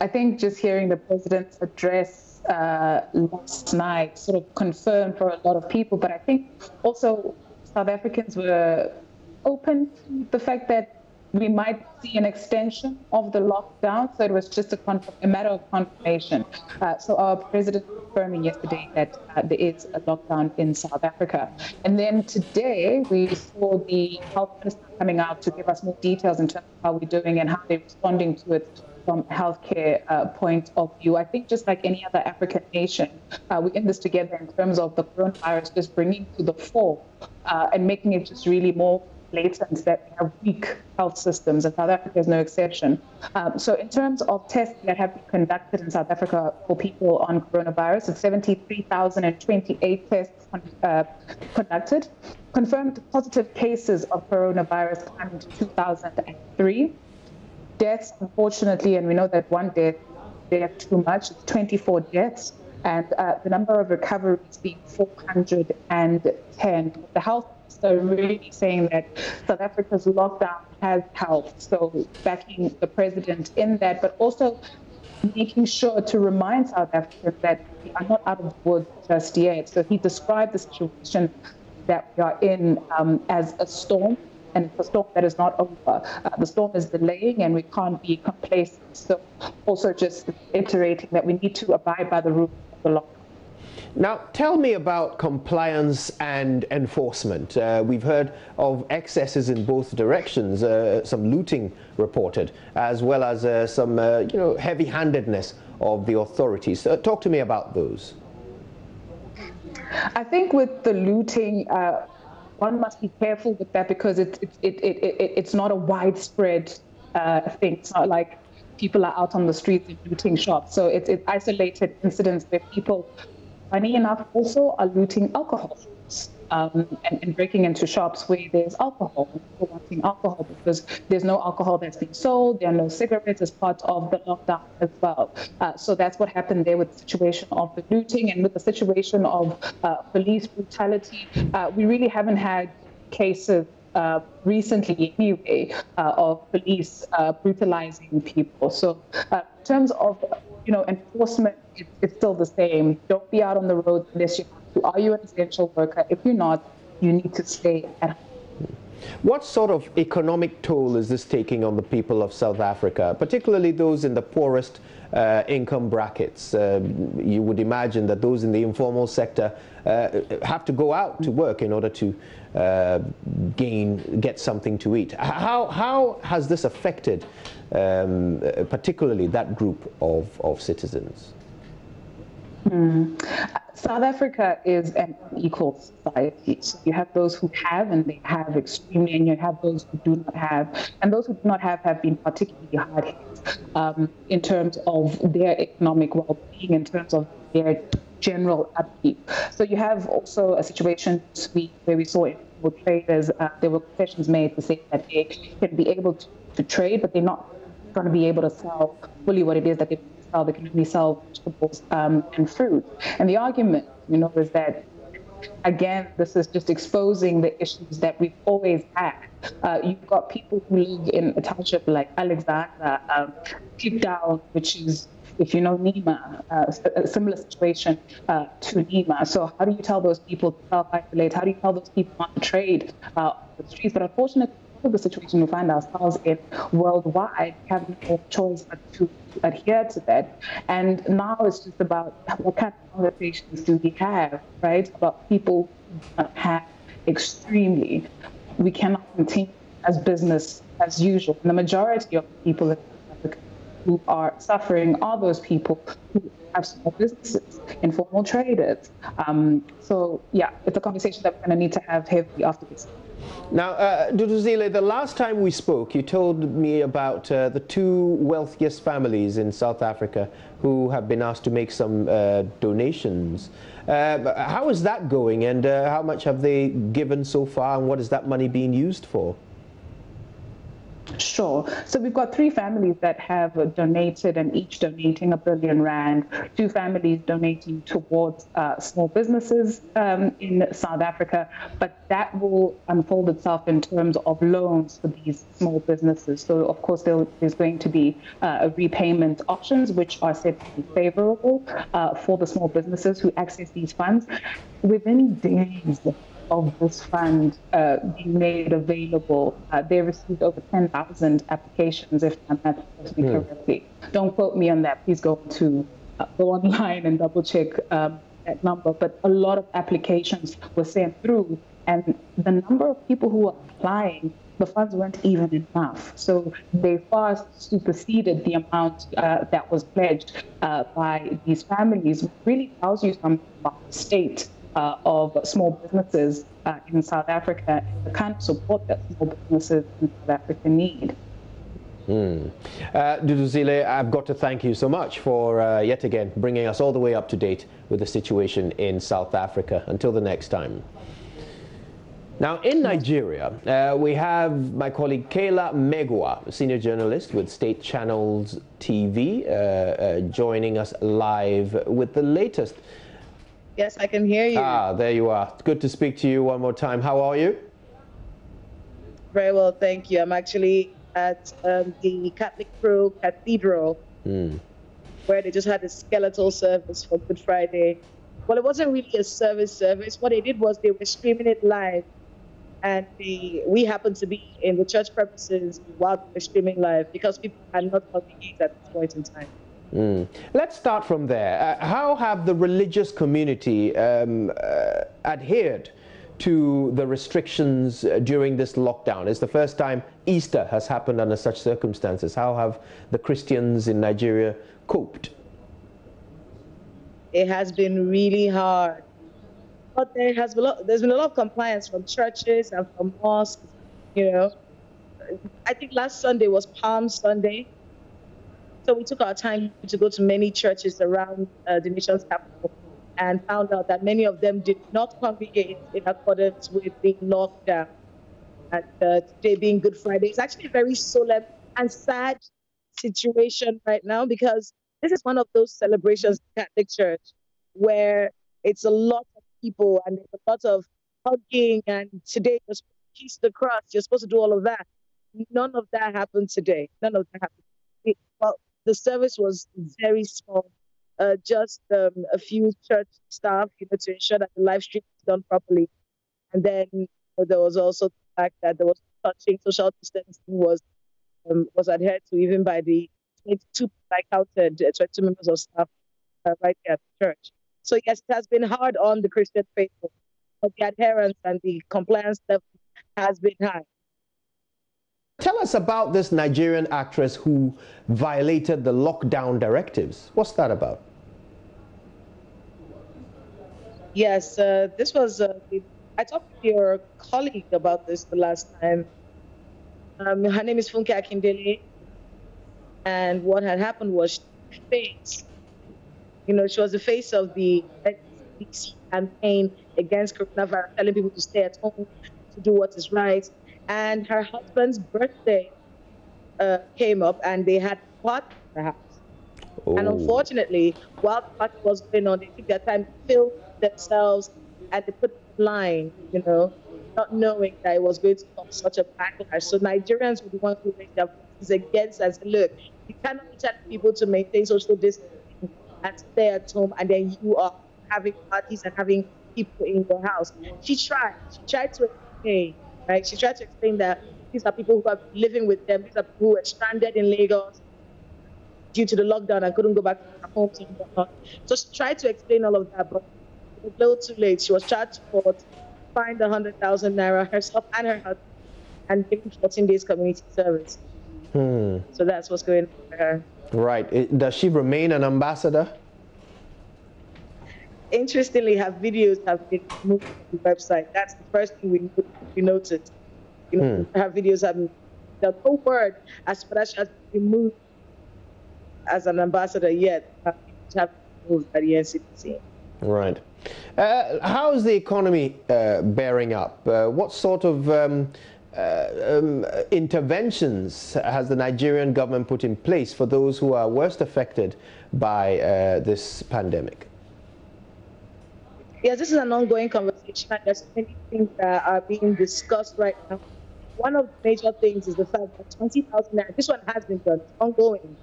I think just hearing the president's address last night sort of confirmed for a lot of people, but I think also South Africans were open to the fact that we might see an extension of the lockdown, so it was just a matter of confirmation. So our president confirming yesterday that there is a lockdown in South Africa. And then today we saw the health minister coming out to give us more details in terms of how we're doing and how they're responding to it from a healthcare point of view. I think just like any other African nation, we're in this together in terms of the coronavirus just bringing to the fore and making it just really more blatant that we have weak health systems, and South Africa is no exception. So in terms of tests that have been conducted in South Africa for people on coronavirus, it's 73,028 tests conducted. Confirmed positive cases of coronavirus climbing to 2,003. Deaths, unfortunately, and we know that one death too much, it's 24 deaths, and the number of recoveries being 410. The health So really saying that South Africa's lockdown has helped. So backing the president in that, but also making sure to remind South Africans that we are not out of the woods just yet. So he described the situation that we are in as a storm, and it's a storm that is not over. The storm is delaying, and we can't be complacent. So also just iterating that we need to abide by the rules of the law. Now, tell me about compliance and enforcement. We've heard of excesses in both directions, some looting reported, as well as some heavy-handedness of the authorities. Talk to me about those. I think with the looting, one must be careful with that because it's not a widespread thing. It's not like people are out on the streets and looting shops. So it's isolated incidents where people, funny enough, also are looting alcohol shops and breaking into shops where there's alcohol. People wanting alcohol because there's no alcohol that's being sold. There are no cigarettes as part of the lockdown as well. So that's what happened there with the situation of the looting, and with the situation of police brutality. We really haven't had cases recently anyway of police brutalizing people. So in terms of enforcement, it's still the same. Don't be out on the road unless you have to. Are you an essential worker? If you're not, you need to stay at home. What sort of economic toll is this taking on the people of South Africa, particularly those in the poorest income brackets? You would imagine that those in the informal sector have to go out to work in order to get something to eat. How has this affected particularly that group of citizens? South Africa is an equal society. So you have those who have, and they have extremely, and you have those who do not have. And those who do not have been particularly hard hit in terms of their economic well-being, in terms of their general upkeep. So you have also a situation this week where we saw informal traders, there were concessions made to say that they can be able to trade, but they're not going to be able to sell fully what it is that they sell. They can only sell vegetables and fruit. And the argument, is that, again, this is just exposing the issues that we've always had. You've got people who live in a township like Alexander, Cape Town, which is, if you know Nima, a similar situation to Nima. So how do you tell those people to self-isolate? How do you tell those people not to trade on the streets? But unfortunately, the situation we find ourselves in worldwide, we have no choice but to adhere to that. And now it's just about what kind of conversations do we have, right? About people who have extremely. We cannot continue as business as usual. And the majority of people in South Africa who are suffering are those people who have small businesses, informal traders. So yeah, it's a conversation that we're going to need to have heavily after this. Now, Duduzile, the last time we spoke, you told me about the two wealthiest families in South Africa who have been asked to make some donations. How is that going, and how much have they given so far, and what is that money being used for? Sure. So we've got 3 families that have donated, and each donating R1 billion. 2 families donating towards small businesses in South Africa, but that will unfold itself in terms of loans for these small businesses. So of course there's going to be repayment options which are said to be favorable for the small businesses who access these funds. Within days of this fund being made available, they received over 10,000 applications, if I'm not understanding correctly. Don't quote me on that. Please go online and double check that number. But a lot of applications were sent through, and the number of people who were applying, the funds weren't even enough. So they far superseded the amount that was pledged by these families. It really tells you something about the state of small businesses in South Africa, and the kind of support that small businesses in South Africa need. Duduzile, I've got to thank you so much for yet again bringing us all the way up to date with the situation in South Africa. Until the next time. Now, in Nigeria, we have my colleague Kayla Megwa, senior journalist with State Channels TV, joining us live with the latest. Yes, I can hear you. Ah, there you are. It's good to speak to you one more time. How are you? Very well, thank you. I'm actually at the Catholic Pro Cathedral, where they just had a skeletal service for Good Friday. Well, it wasn't really a service. What they did was they were streaming it live, and we happened to be in the church premises while they were streaming live because people had not congregated at this point in time. Let's start from there. How have the religious community adhered to the restrictions during this lockdown? It's the first time Easter has happened under such circumstances. How have the Christians in Nigeria coped? It has been really hard. But there's been a lot of compliance from churches and from mosques. I think last Sunday was Palm Sunday. So we took our time to go to many churches around the nation's capital and found out that many of them did not congregate in accordance with the lockdown. And today being Good Friday, it's actually a very solemn and sad situation right now, because this is one of those celebrations in Catholic Church where it's a lot of people and there's a lot of hugging, and today you're supposed to kiss the cross, you're supposed to do all of that. None of that happened today. None of that happened. Well, the service was very small, just a few church staff, to ensure that the live stream was done properly. And then there was also fact that there was touching, social distancing was adhered to even by the 22 I counted 22 members of staff right here at the church. So yes, it has been hard on the Christian faithful, but the adherence and the compliance level has been high. Tell us about this Nigerian actress who violated the lockdown directives. What's that about? Yes, this was, I talked to your colleague about this the last time. Her name is Funke Akindele, and what had happened was she was the face of the NCDC campaign against coronavirus, telling people to stay at home, to do what is right. And her husband's birthday came up, and they had a party in the house. Oh. And unfortunately, while the party was going on, they took their time to film themselves and they put it online, not knowing that it was going to come such a backlash. So Nigerians were the ones who raised their voices against and said, look, you cannot tell people to maintain social distancing and stay at home, and then you are having parties and having people in your house. She tried to explain, right? She tried to explain that these are people who are living with them. These are people who were stranded in Lagos due to the lockdown and couldn't go back to their homes and whatnot. So she tried to explain all of that, but it was a little too late. She was charged for fined 100,000 naira, herself and her husband, and given 14 days community service. So that's what's going on for her. Right. Does she remain an ambassador? Interestingly, her videos have been moved to the website. That's the first thing we noticed. Her videos have been, the whole word as far as she has been moved as an ambassador yet, have been moved by the NCDC. Right. How is the economy bearing up? What sort of interventions has the Nigerian government put in place for those who are worst affected by this pandemic? Yes, this is an ongoing conversation, and there's many things that are being discussed right now. One of the major things is the fact that 20,000 naira, this one has been done, it's ongoing.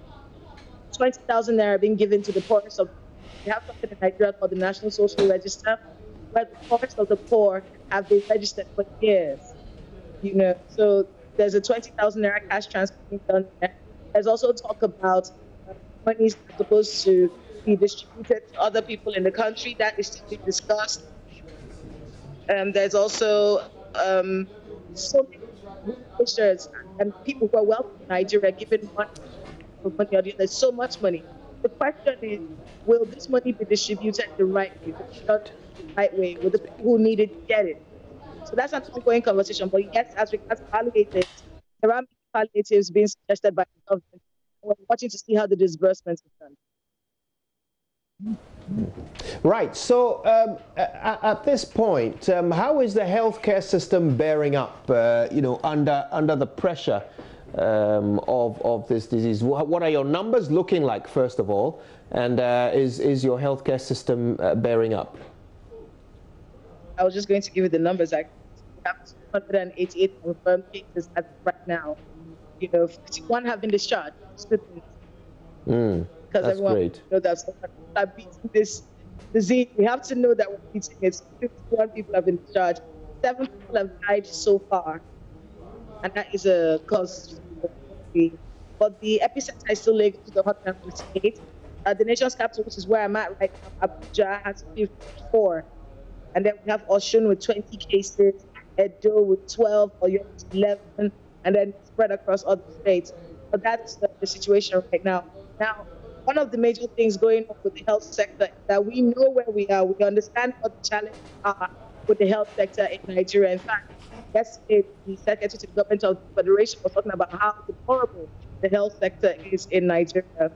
20,000 naira being given to the poorest of. We have something in Nigeria called the National Social Register, where the poorest of the poor have been registered for years. So there's a 20,000 naira cash transfer being done there. There's also talk about money is supposed to be distributed to other people in the country. That is still being discussed. There's also so many ministers and people who are wealthy in Nigeria giving money. There's so much money. The question is, will this money be distributed the right way? Will the people who need it get it? So that's an ongoing conversation. But yes, as regards palliatives, there are palliatives being suggested by the government. We're watching to see how the disbursement is done. Right. So at this point, how is the healthcare system bearing up? Under the pressure of this disease. What are your numbers looking like, first of all, and is your healthcare system bearing up? I was just going to give you the numbers. I have 288 confirmed cases as of right now. 51 have been discharged. Because everyone great. That are beating this disease. We have to know that we're beating it. 51 people have been discharged. 7 people have died so far, and that is a cause. But the epicenter is still linked to the hotline 58. The nation's capital, which is where I'm at right now, Abuja, has 54. And then we have Osun with 20 cases, Edo with 12, Oyo with 11, and then spread across other states. But that's the situation right now. Now, one of the major things going on with the health sector is that we know where we are. We understand what the challenges are with the health sector in Nigeria. In fact, yesterday, the Secretary to the Government of the Federation was talking about how deplorable the health sector is in Nigeria.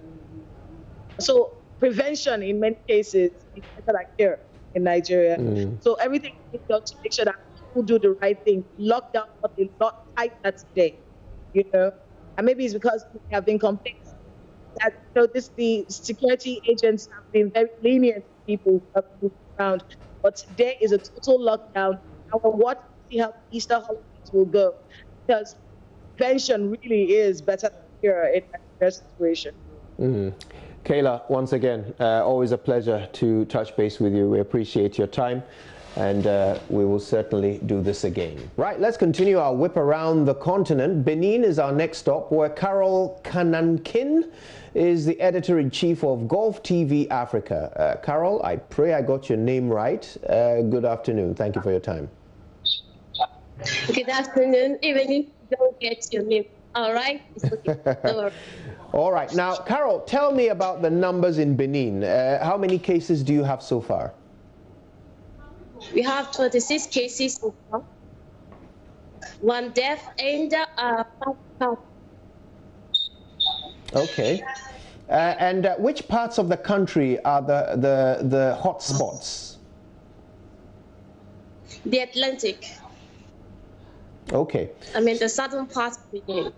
So prevention, in many cases, is better than cure in Nigeria. So everything is done to make sure that people do the right thing. Lockdown was a lot tighter today, and maybe it's because we have been complaints that the security agents have been very lenient to people who have moved around. But today is a total lockdown. And we're watching to see how the Easter holidays will go, because prevention really is better than cure in that situation. Kayla, once again, always a pleasure to touch base with you. We appreciate your time. and we will certainly do this again. Right, let's continue our whip around the continent. Benin is our next stop, where Carol Kanankin is the editor-in-chief of Gulf TV Africa. Carol, I pray I got your name right. Good afternoon. Thank you for your time. Good afternoon, even if you don't get your name. All right? It's okay. All right. Now, Carol, tell me about the numbers in Benin. How many cases do you have so far? We have 26 cases so far, 1 death, and 5. Okay. And which parts of the country are the hot spots? The Atlantic. Okay. I mean, the southern part of Benin.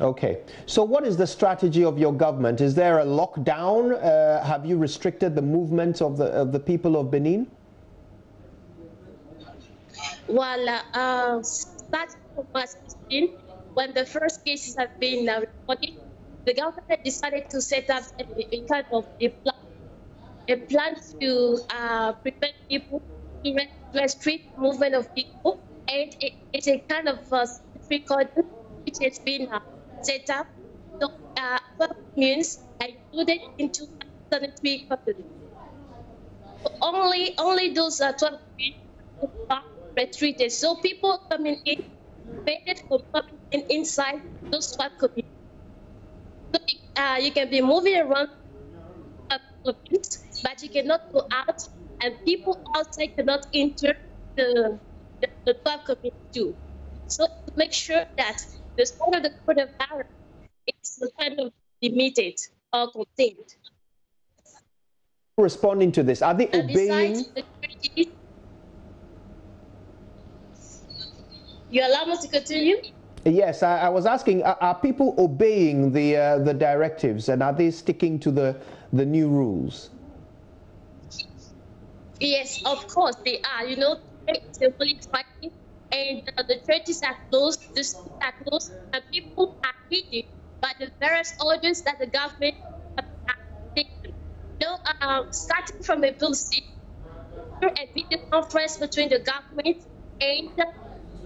Okay. So what is the strategy of your government? Is there a lockdown? Have you restricted the movement of the people of Benin? Well, starting from March 16, when the first cases have been reported, the government decided to set up a kind of a plan to prevent people, to restrict movement of people, and it's a kind of record which has been set up. So, 12 communes are included into sanitary communities. Only those 12 communes are retreated. So people coming in, prevented from coming in inside those 12 communities. So, you can be moving around communities, but you cannot go out, and people outside cannot enter the 12 communities too. So to make sure that the spread of the coronavirus is kind of limited or contained. Responding to this, are they obeying? You allow me to continue? Yes, I was asking, are people obeying the directives, and are they sticking to the new rules? Yes, of course they are. You know, it's a police fighting, and the churches are closed, the schools are closed, and people are hidden by the various orders that the government has taken. You know, starting from a policy, a video conference between the government and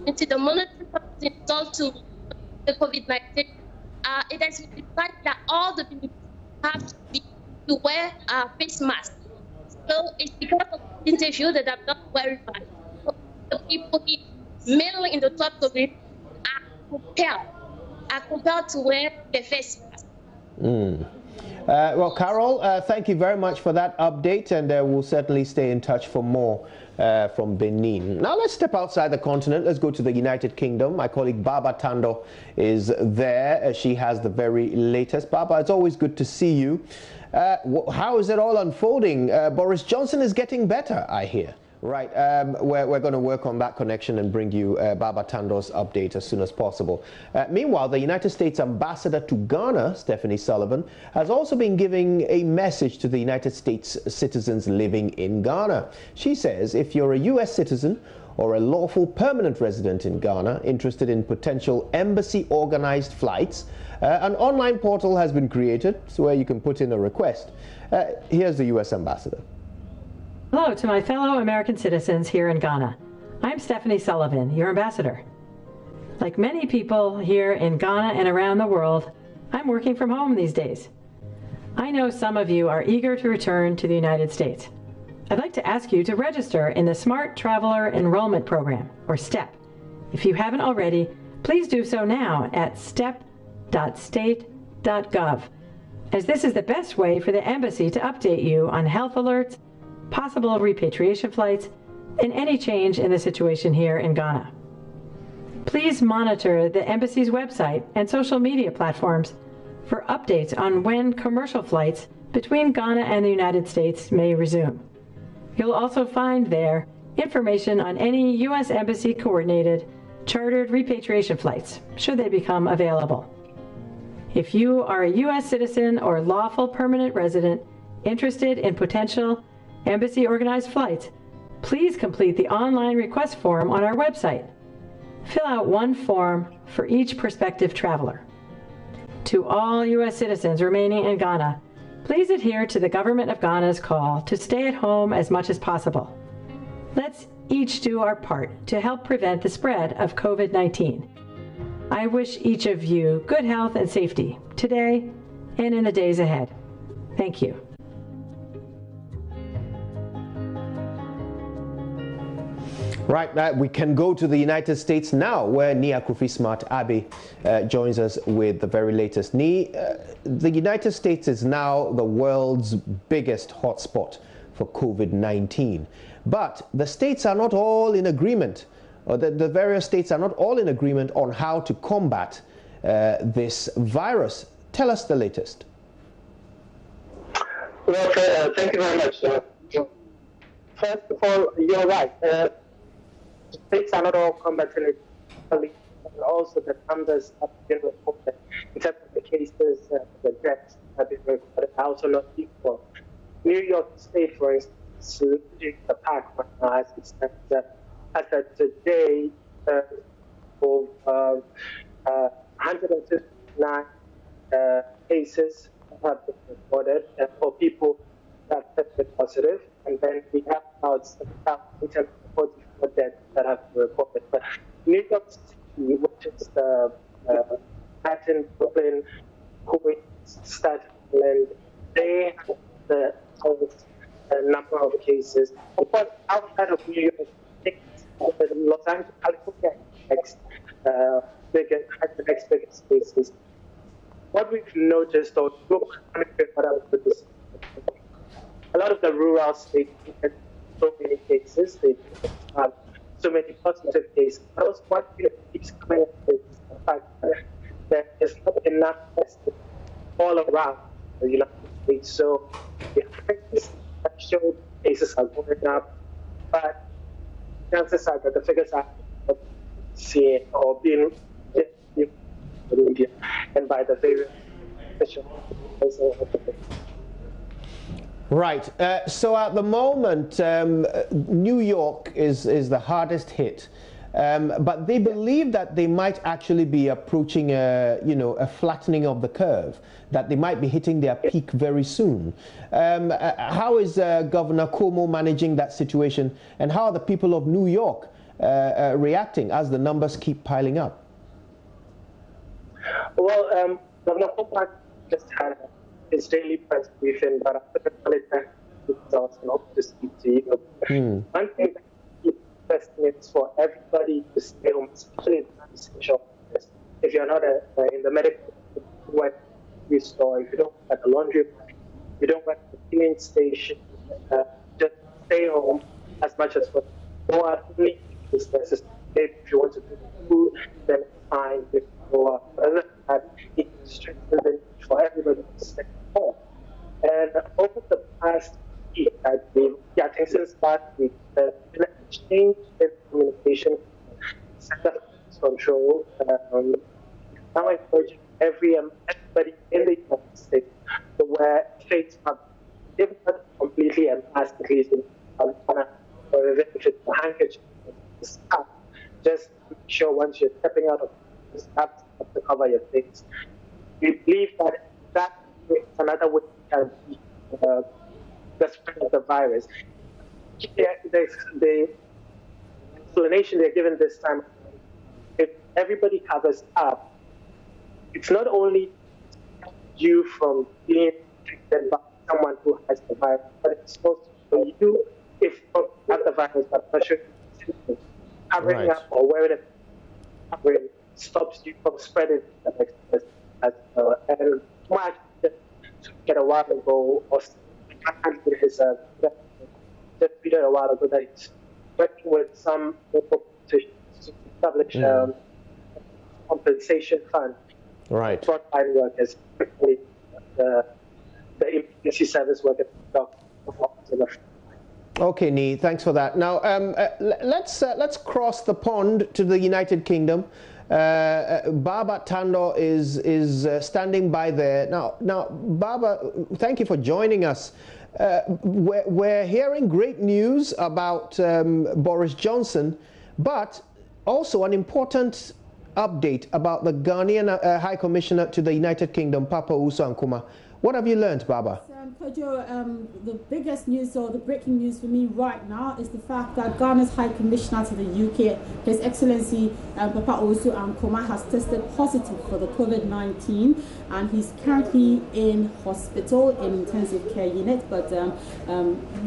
into the monitoring installed to the COVID-19, it has been decided that all the people have to wear face masks. So it's because of the interview that I'm not verified. So the people, mainly in the top community, are compelled to wear the face mask. Well, Carol, thank you very much for that update, and we'll certainly stay in touch for more from Benin. Now let's step outside the continent. Let's go to the United Kingdom. My colleague Baba Tando is there. She has the very latest. Baba, it's always good to see you. How is it all unfolding? Boris Johnson is getting better, I hear. Right, we're going to work on that connection and bring you Baba Tando's update as soon as possible. Meanwhile, the United States ambassador to Ghana, Stephanie Sullivan, has also been giving a message to the United States citizens living in Ghana. She says if you're a U.S. citizen or a lawful permanent resident in Ghana interested in potential embassy-organized flights, an online portal has been created where you can put in a request. Here's the U.S. ambassador. Hello to my fellow American citizens here in Ghana. I'm Stephanie Sullivan, your ambassador. Like many people here in Ghana and around the world, I'm working from home these days. I know some of you are eager to return to the United States. I'd like to ask you to register in the Smart Traveler Enrollment Program, or STEP. If you haven't already, please do so now at step.state.gov, as this is the best way for the embassy to update you on health alerts, possible repatriation flights, and any change in the situation here in Ghana. Please monitor the embassy's website and social media platforms for updates on when commercial flights between Ghana and the United States may resume. You'll also find there information on any U.S. Embassy-coordinated chartered repatriation flights, should they become available. If you are a U.S. citizen or lawful permanent resident interested in potential embassy-organized flights, please complete the online request form on our website. Fill out one form for each prospective traveler. To all U.S. citizens remaining in Ghana, please adhere to the government of Ghana's call to stay at home as much as possible. Let's each do our part to help prevent the spread of COVID-19. I wish each of you good health and safety today and in the days ahead. Thank you. Right, we can go to the United States now, where Nii Akufo-Smart Abbey joins us with the very latest. Nii, the United States is now the world's biggest hotspot for COVID-19. But the states are not all in agreement, or the various states are not all in agreement on how to combat this virus. Tell us the latest. Well, thank you very much. First of all, you're right. States are not all combating it equally, and also the numbers have been reported in terms of the cases, the deaths have been reported are also not equal. New York State, for instance, leading the pack right now as it stands. As of today, for 159 cases have been reported for people that tested positive, and then we have about 7,844 deaths that have been reported. But New York City, which is the Manhattan, Brooklyn, Queens, Staten Island, they have the highest number of cases. Of course, outside of New York, Los Angeles, California, next biggest cases. What we've noticed, or a lot of the rural states have so many cases, they have so many positive cases. But also what keeps coming up is the fact that there is not enough testing all around the United States. So the figures that show cases are going up, but chances are that the figures are not seen or being media and by the various officials. Right. So at the moment, New York is the hardest hit, but they believe that they might actually be approaching a flattening of the curve, that they might be hitting their peak very soon. How is Governor Krobo managing that situation, and how are the people of New York reacting as the numbers keep piling up? Well, Governor Krobo just had his daily press briefing, but after the political results, and hope to speak to you. One thing that keeps testing is for everybody to stay home, especially in non-essential. If you're not in the medical store, if you don't work at the laundry, if you don't work at the cleaning station, just stay home as much as possible. Go out only if necessary. If you want to do food, then fine. If you go out, other than that, it strengthens the need for everybody to stay home. And over the past week, I think since last week, there's been a change in communication, Center for Control, now encouraging everybody in the United States to wear face masks, if not completely and mask, at least or if it's a handkerchief, just make sure once you're stepping out of the have to cover your face. We believe that is another way to be the spread of the virus. The explanation they're given this time, if everybody covers up, it's not only you from being treated by someone who has the virus, but it's also for you if you don't have the virus, but not sure covering up or wearing it covering stops you from spreading the next person. And Mark get a while ago, or his just tweeted a while ago that he's working with some local politicians to establish compensation fund. Right. Frontline workers, the emergency service workers. Okay, Nii, thanks for that. Now, let's cross the pond to the United Kingdom. Baba Tando is standing by there. Now, Baba, thank you for joining us. We're hearing great news about Boris Johnson, but also an important update about the Ghanaian High Commissioner to the United Kingdom, Papa Uso Nkrumah. What have you learned, Baba? Kojo, the biggest news or the breaking news for me right now is the fact that Ghana's High Commissioner to the UK, His Excellency Papa Owusu Ankoma, has tested positive for the COVID-19 and he's currently in hospital in intensive care unit. But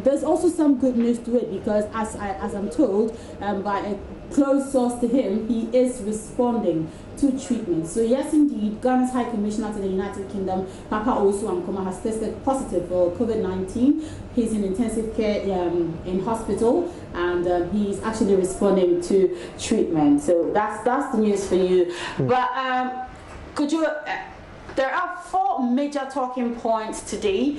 there's also some good news to it, because as I'm told by a close source to him, he is responding to treatment. So yes, indeed, Ghana's High Commissioner to the United Kingdom, Papa Owusu Ankoma, has tested positive for COVID-19. He's in intensive care in hospital, and he's actually responding to treatment. So that's the news for you. But could you? There are 4 major talking points today.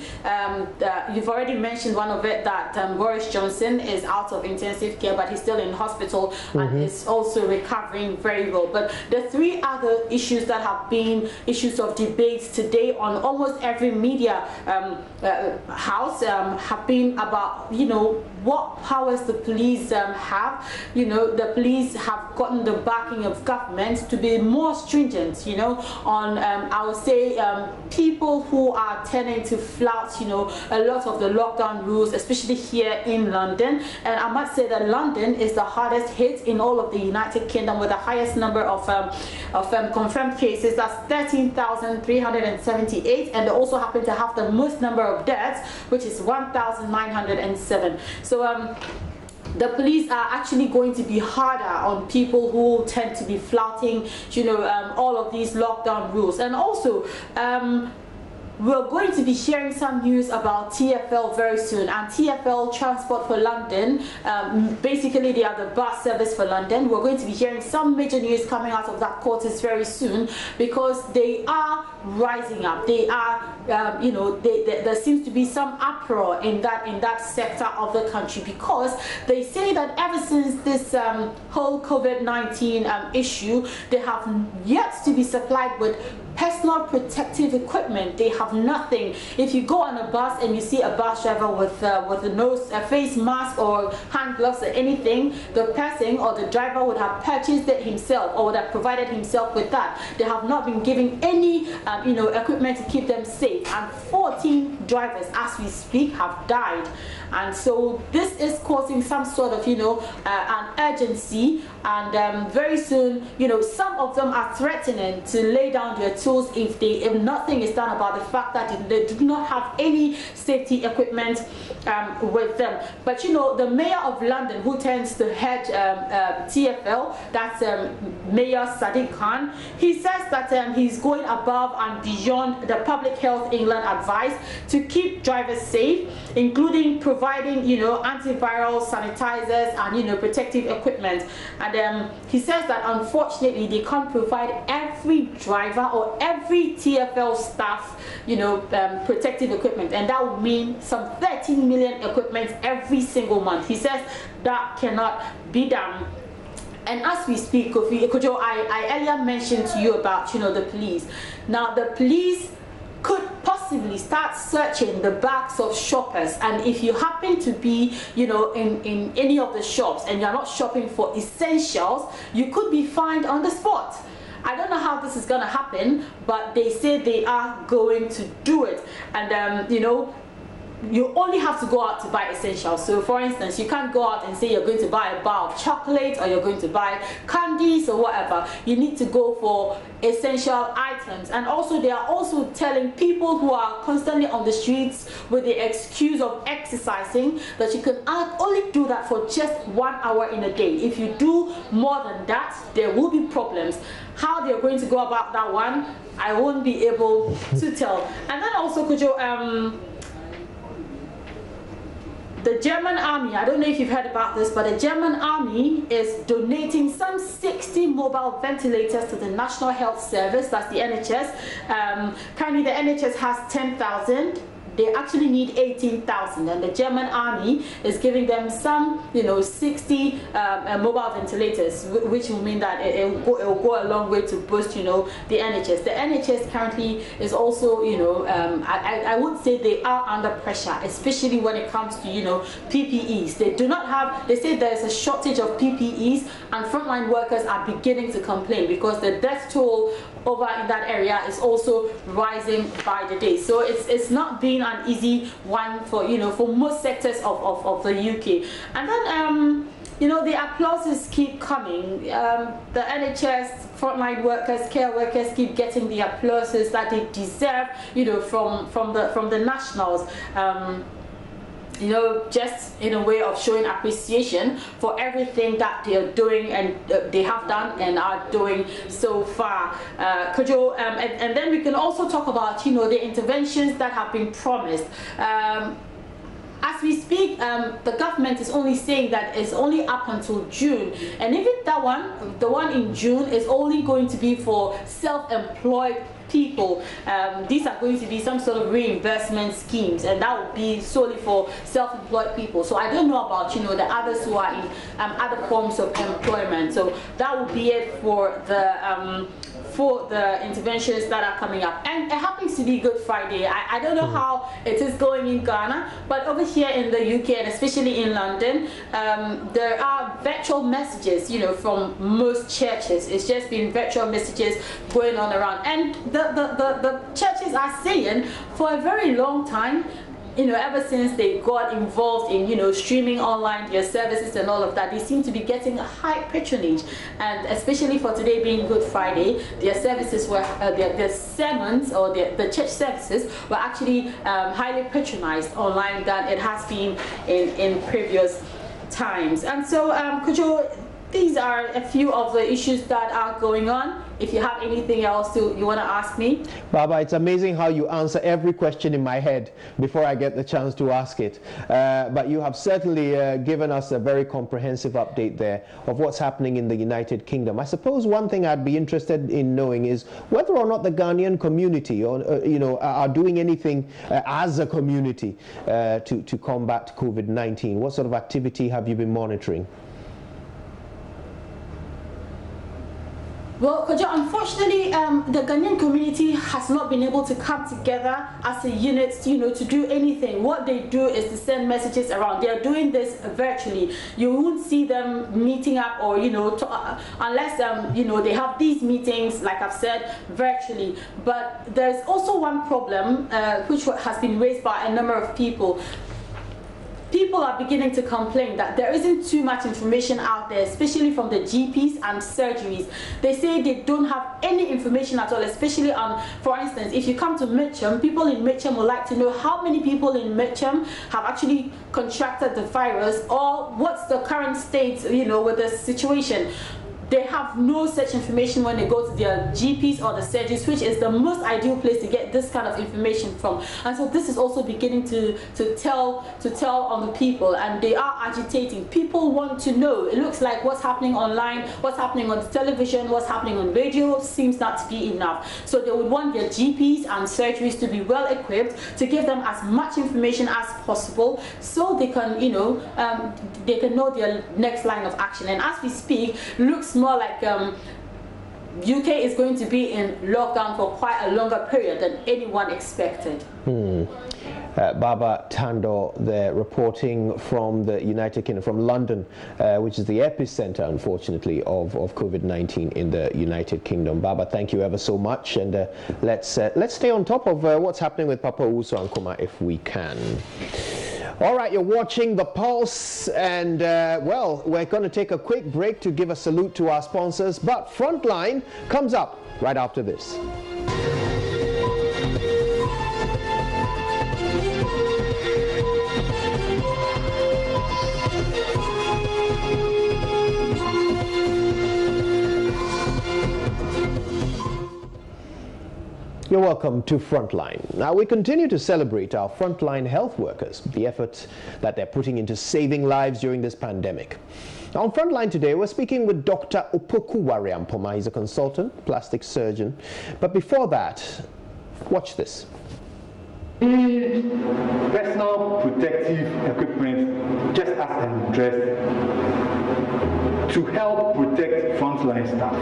You've already mentioned one of it, that Boris Johnson is out of intensive care, but he's still in hospital and is also recovering very well. But the 3 other issues that have been issues of debates today on almost every media house have been about, what powers the police have. The police have gotten the backing of government to be more stringent, on I would say people who are tending to flout, a lot of the lockdown rules, especially here in London. And I must say that London is the hardest hit in all of the United Kingdom, with the highest number of confirmed cases. That's 13,378, and they also happen to have the most number of deaths, which is 1,907. So the police are actually going to be harder on people who tend to be flouting, all of these lockdown rules. And also, we're going to be sharing some news about TfL very soon. And TfL, Transport for London, basically they are the bus service for London. We're going to be hearing some major news coming out of that quarters very soon, because they are rising up. They are, there seems to be some uproar in that sector of the country, because they say that ever since this whole COVID-19 issue, they have yet to be supplied with personal protective equipment. They have nothing. If you go on a bus and you see a bus driver with a face mask or hand gloves or anything, the person or the driver would have purchased it himself or would have provided himself with that. They have not been giving any equipment to keep them safe. And 14 drivers, as we speak, have died. And so this is causing some sort of an urgency. And very soon, some of them are threatening to lay down their tools if nothing is done about the fact that they do not have any safety equipment with them. But the mayor of London, who tends to head TfL, that's Mayor Sadiq Khan, he says that he's going above and beyond the Public Health England advice to keep drivers safe, including providing antiviral sanitizers and protective equipment. And he says that unfortunately they can't provide every driver or every TfL staff protective equipment, and that would mean some 13 million equipment every single month. He says that cannot be done. And as we speak, Kojo, I earlier mentioned to you about the police. Now the police could possibly start searching the bags of shoppers, and if you happen to be in any of the shops and you're not shopping for essentials, you could be fined on the spot. I don't know how this is going to happen, but they say they are going to do it. And you only have to go out to buy essentials. So for instance, you can't go out and say you're going to buy a bar of chocolate or you're going to buy candies or whatever. You need to go for essential items. And also they are also telling people who are constantly on the streets with the excuse of exercising that you can only do that for just 1 hour in a day. If you do more than that, there will be problems. How they're going to go about that one, I won't be able to tell. And then also, Kojo, the German army, I don't know if you've heard about this, but the German army is donating some 60 mobile ventilators to the National Health Service, that's the NHS. Currently the NHS has 10,000. They actually need 18,000, and the German army is giving them some, 60 mobile ventilators, which will mean that it will go a long way to boost, the NHS. The NHS currently is also, I would say they are under pressure, especially when it comes to, PPEs. They do not have, they say there's a shortage of PPEs, and frontline workers are beginning to complain because the death toll over in that area is also rising by the day. So it's not been an easy one for, for most sectors of the UK. And then the applauses keep coming. The NHS frontline workers, care workers keep getting the applauses that they deserve, from the nationals. Just in a way of showing appreciation for everything that they are doing and they have done and are doing so far. Kojo, and then we can also talk about, the interventions that have been promised. As we speak, the government is only saying that it's only up until June. And even that one, the one in June, is only going to be for self-employed people. These are going to be some sort of reimbursement schemes, and that would be solely for self-employed people. So I don't know about, the others who are in other forms of employment. So that would be it for the interventions that are coming up. And it happens to be Good Friday. I don't know how it is going in Ghana, but over here in the UK, and especially in London, there are virtual messages, from most churches. It's just been virtual messages going on around. And the churches are saying for a very long time, ever since they got involved in, streaming online their services and all of that, they seem to be getting a high patronage. And especially for today being Good Friday, their services were, their sermons or the church services were actually highly patronized online than it has been in previous times. And so, Kojo, these are a few of the issues that are going on. If you have anything else you want to ask me. Baba, it's amazing how you answer every question in my head before I get the chance to ask it. But you have certainly given us a very comprehensive update there of what's happening in the United Kingdom. I suppose one thing I'd be interested in knowing is whether or not the Ghanaian community are doing anything as a community to combat COVID-19. What sort of activity have you been monitoring? Well, Kojo, unfortunately, the Ghanaian community has not been able to come together as a unit, to do anything. What they do is to send messages around. They are doing this virtually. You won't see them meeting up or, unless, they have these meetings, like I've said, virtually. But there's also one problem, which has been raised by a number of people. People are beginning to complain that there isn't too much information out there, especially from the GPs and surgeries. They say they don't have any information at all, especially on, for instance, if you come to Mitcham, people in Mitcham would like to know how many people in Mitcham have actually contracted the virus, or what's the current state, with the situation. They have no such information when they go to their GPs or the surgeries, which is the most ideal place to get this kind of information from. And so this is also beginning to tell on the people, and they are agitating. People want to know. It looks like what's happening online, what's happening on television, what's happening on radio seems not to be enough. So they would want their GPs and surgeries to be well equipped to give them as much information as possible, so they can, they can know their next line of action. And as we speak, looks more like UK is going to be in lockdown for quite a longer period than anyone expected. Baba Tando there, reporting from the United Kingdom, from London, which is the epicenter, unfortunately, of COVID-19 in the United Kingdom. Baba, thank you ever so much, and let's stay on top of what's happening with Papa Uso Ankoma if we can. All right, you're watching The Pulse, and well, we're going to take a quick break to give a salute to our sponsors, but Frontline comes up right after this. You're welcome to Frontline. Now, we continue to celebrate our frontline health workers, the effort that they're putting into saving lives during this pandemic. Now, on Frontline today, we're speaking with Dr. Opoku Wariampoma. He's a consultant, plastic surgeon. But before that, watch this. Personal protective equipment, just as an dress, to help protect frontline staff.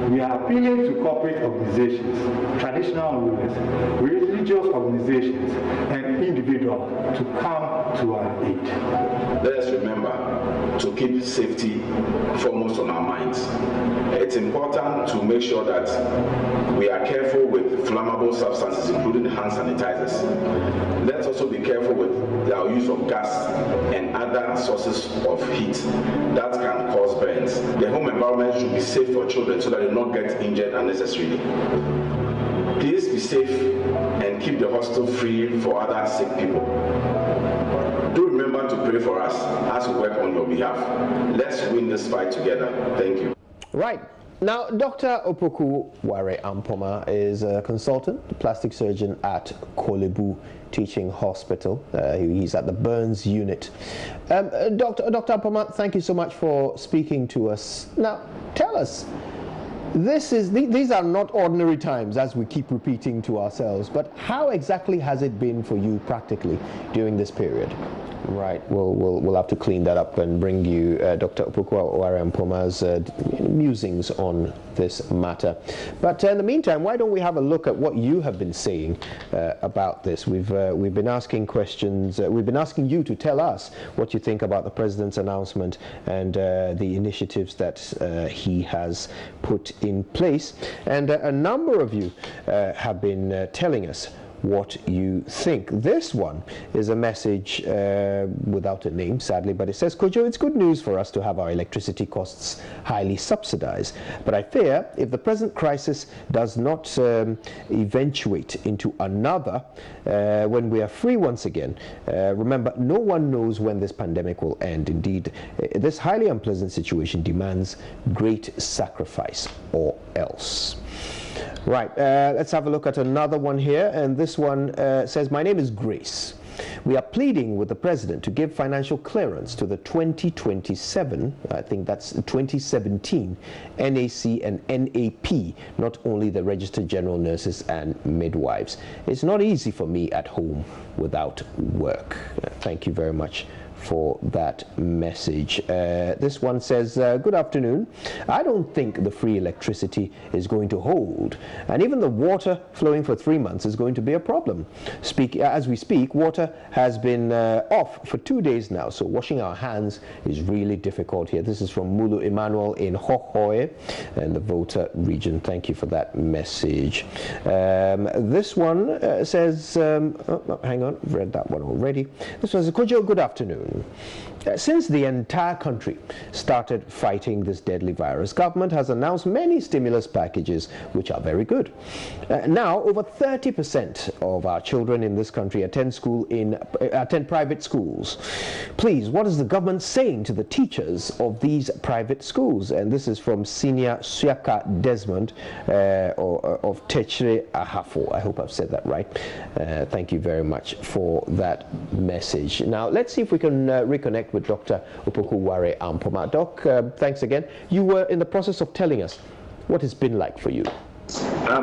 We are appealing to corporate organizations, traditional rulers, really individuals, organizations, and individuals to come to our aid. Let us remember to keep safety foremost on our minds. It's important to make sure that we are careful with flammable substances, including hand sanitizers. Let's also be careful with our use of gas and other sources of heat that can cause burns. The home environment should be safe for children so that they do not get injured unnecessarily. Please be safe and keep the hospital free for other sick people. Do remember to pray for us as we work on your behalf. Let's win this fight together. Thank you. Right. Now, Dr. Opoku Ware Ampoma is a consultant, plastic surgeon at Korle Bu Teaching Hospital. He's at the burns unit. Dr. Ampoma, thank you so much for speaking to us. Now, tell us, these are not ordinary times, as we keep repeating to ourselves, but how exactly has it been for you practically during this period? Right, we'll have to clean that up and bring you Dr. Opoku Ware Ampoma's musings on this matter. But in the meantime, why don't we have a look at what you have been saying about this? We've been asking questions. We've been asking you to tell us what you think about the president's announcement and the initiatives that he has put in place. And a number of you have been telling us what you think. This one is a message without a name, sadly, but it says, Kojo, it's good news for us to have our electricity costs highly subsidized, but I fear if the present crisis does not eventuate into another when we are free once again. Remember, no one knows when this pandemic will end. Indeed, this highly unpleasant situation demands great sacrifice or else. Right, let's have a look at another one here, and this one says, my name is Grace. We are pleading with the president to give financial clearance to the 2027, I think that's 2017, NAC and NAP, not only the registered general nurses and midwives. It's not easy for me at home without work. Thank you very much for that message. This one says, good afternoon. I don't think the free electricity is going to hold, and even the water flowing for 3 months is going to be a problem. As we speak, water has been off for 2 days now, so washing our hands is really difficult here. This is from Mulu Emmanuel in Hohoe and the Volta region. Thank you for that message. This one says, hang on, I've read that one already. This one says, Kojo, good afternoon. Since the entire country started fighting this deadly virus, government has announced many stimulus packages, which are very good. Now, over 30% of our children in this country attend private schools. Please, what is the government saying to the teachers of these private schools? And this is from Senior Siaka Desmond of Techre Ahafo. I hope I've said that right. Thank you very much for that message. Now, let's see if we can reconnect with Dr. Opoku Ware Ampoma. Doc, thanks again. You were in the process of telling us what it's been like for you.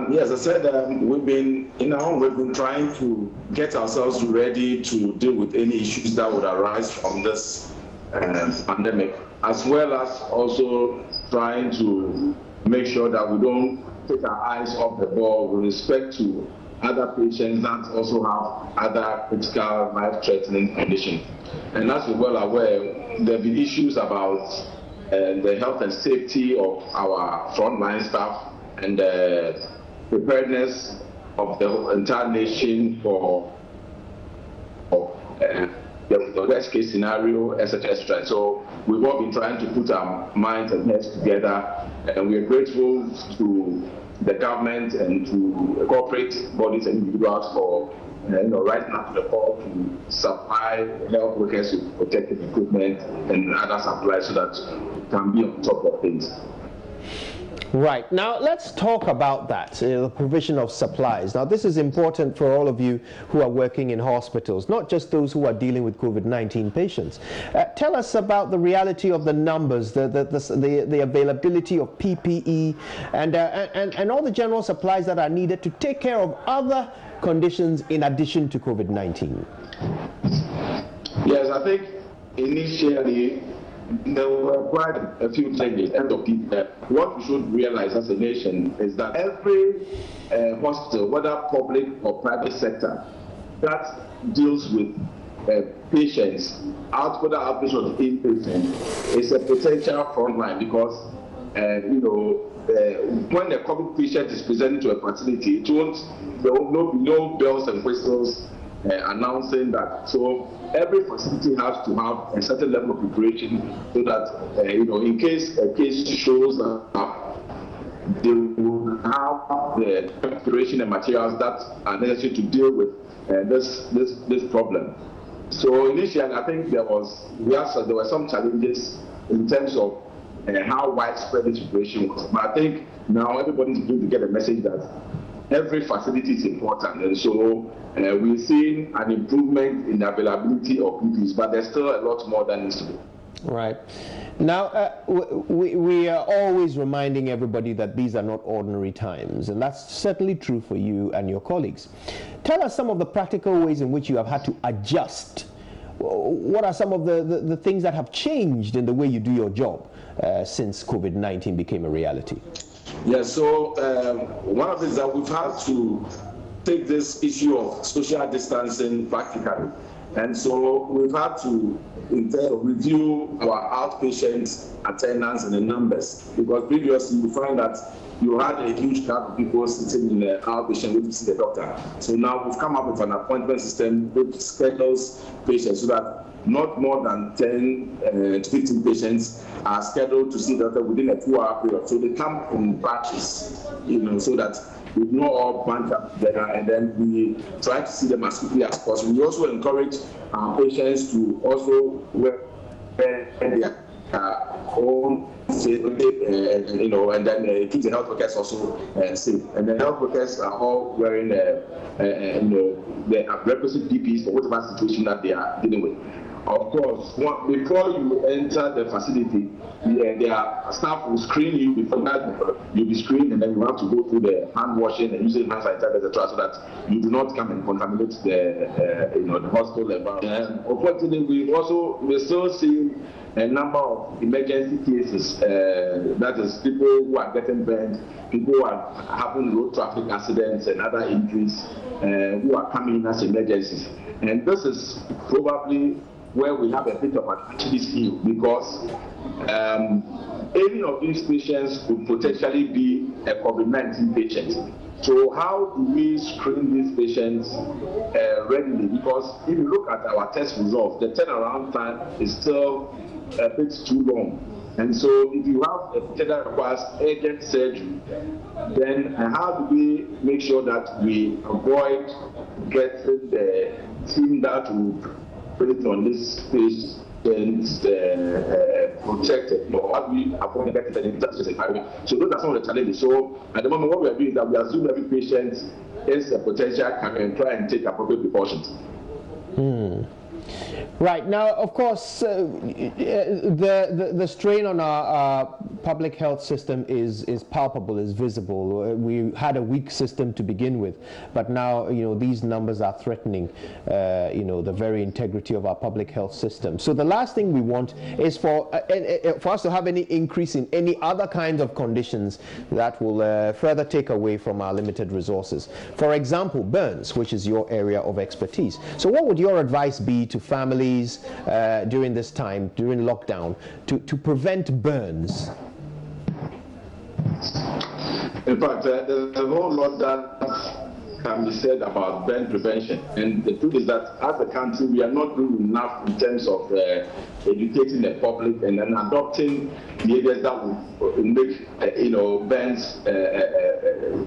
Yes, I said we've been trying to get ourselves ready to deal with any issues that would arise from this pandemic, as well as also trying to make sure that we don't take our eyes off the ball with respect to other patients that also have other critical life-threatening conditions. And as you're well aware, there have been issues about the health and safety of our frontline staff and the preparedness of the entire nation for the worst case scenario, etc., etc. So we've all been trying to put our minds and heads together, and we are grateful to the government and to corporate bodies and individuals for right now to the call to supply health workers with protective equipment and other supplies so that we can be on top of things. Right. Now, let's talk about that, the provision of supplies. Now, this is important for all of you who are working in hospitals, not just those who are dealing with COVID-19 patients. Tell us about the reality of the numbers, the availability of PPE, and all the general supplies that are needed to take care of other conditions in addition to COVID-19. Yes, I think initially there were quite a few changes. What we should realize as a nation is that every hospital, whether public or private sector, that deals with patients, whether outpatient or inpatient, is a potential frontline because, when a COVID patient is presented to a facility, there will be no bells and whistles announcing that. So every facility has to have a certain level of preparation so that, in case a case shows up, they will have the preparation and materials that are necessary to deal with this problem. So initially, I think there were some challenges in terms of how widespread the situation was. But I think now everybody is going to get a message that every facility is important, and so we're seeing an improvement in the availability of PPEs, but there's still a lot more that needs to be. Right. Now, we are always reminding everybody that these are not ordinary times, and that's certainly true for you and your colleagues. Tell us some of the practical ways in which you have had to adjust. What are some of the things that have changed in the way you do your job since COVID-19 became a reality? Yeah, so one of the things that we've had to take this issue of social distancing practically. And so we've had to review our outpatient attendance and the numbers, because previously you find that you had a huge crowd of people sitting in the outpatient waiting to see the doctor. So now we've come up with an appointment system which schedules patients so that not more than 10 to 15 patients are scheduled to see the doctor within a 2-hour period. So they come in batches, so that we know all bunch up together, and then we try to see them as quickly as possible. We also encourage our patients to also wear their own safe, and then keep the health workers also safe. And the health workers are all wearing the requisite PPEs for whatever situation that they are dealing with. Of course, before you enter the facility, their staff will screen you. Before that, you'll be screened, and then you have to go through the hand washing and using hand sanitizer, etc., so that you do not come and contaminate the hospital environment. Unfortunately, we're still seeing a number of emergency cases. That is, people who are getting burned, people who are having road traffic accidents and other injuries, who are coming in as emergencies. And this is probably where we have a bit of an Achilles heel, because any of these patients could potentially be a COVID-19 patient. So how do we screen these patients readily? Because if you look at our test results, the turnaround time is still a bit too long. And so if you have a patient that requires urgent surgery, then how do we make sure that we avoid getting the team that will put it on this patient protected, or how do we avoid getting the infection? So those are some of the challenges. So at the moment, what we are doing is that we assume every patient is a potential carrier and try and take appropriate precautions. Right. Now, of course, the strain on our public health system is palpable, is visible. We had a weak system to begin with, but now, these numbers are threatening, the very integrity of our public health system. So the last thing we want is for us to have any increase in any other kinds of conditions that will further take away from our limited resources. For example, burns, which is your area of expertise. So what would your advice be to families during this time, during lockdown, to prevent burns? In fact, there's a whole lot that can be said about burn prevention. And the truth is that as a country, we are not doing enough in terms of educating the public and then adopting behaviors that will make, burns, the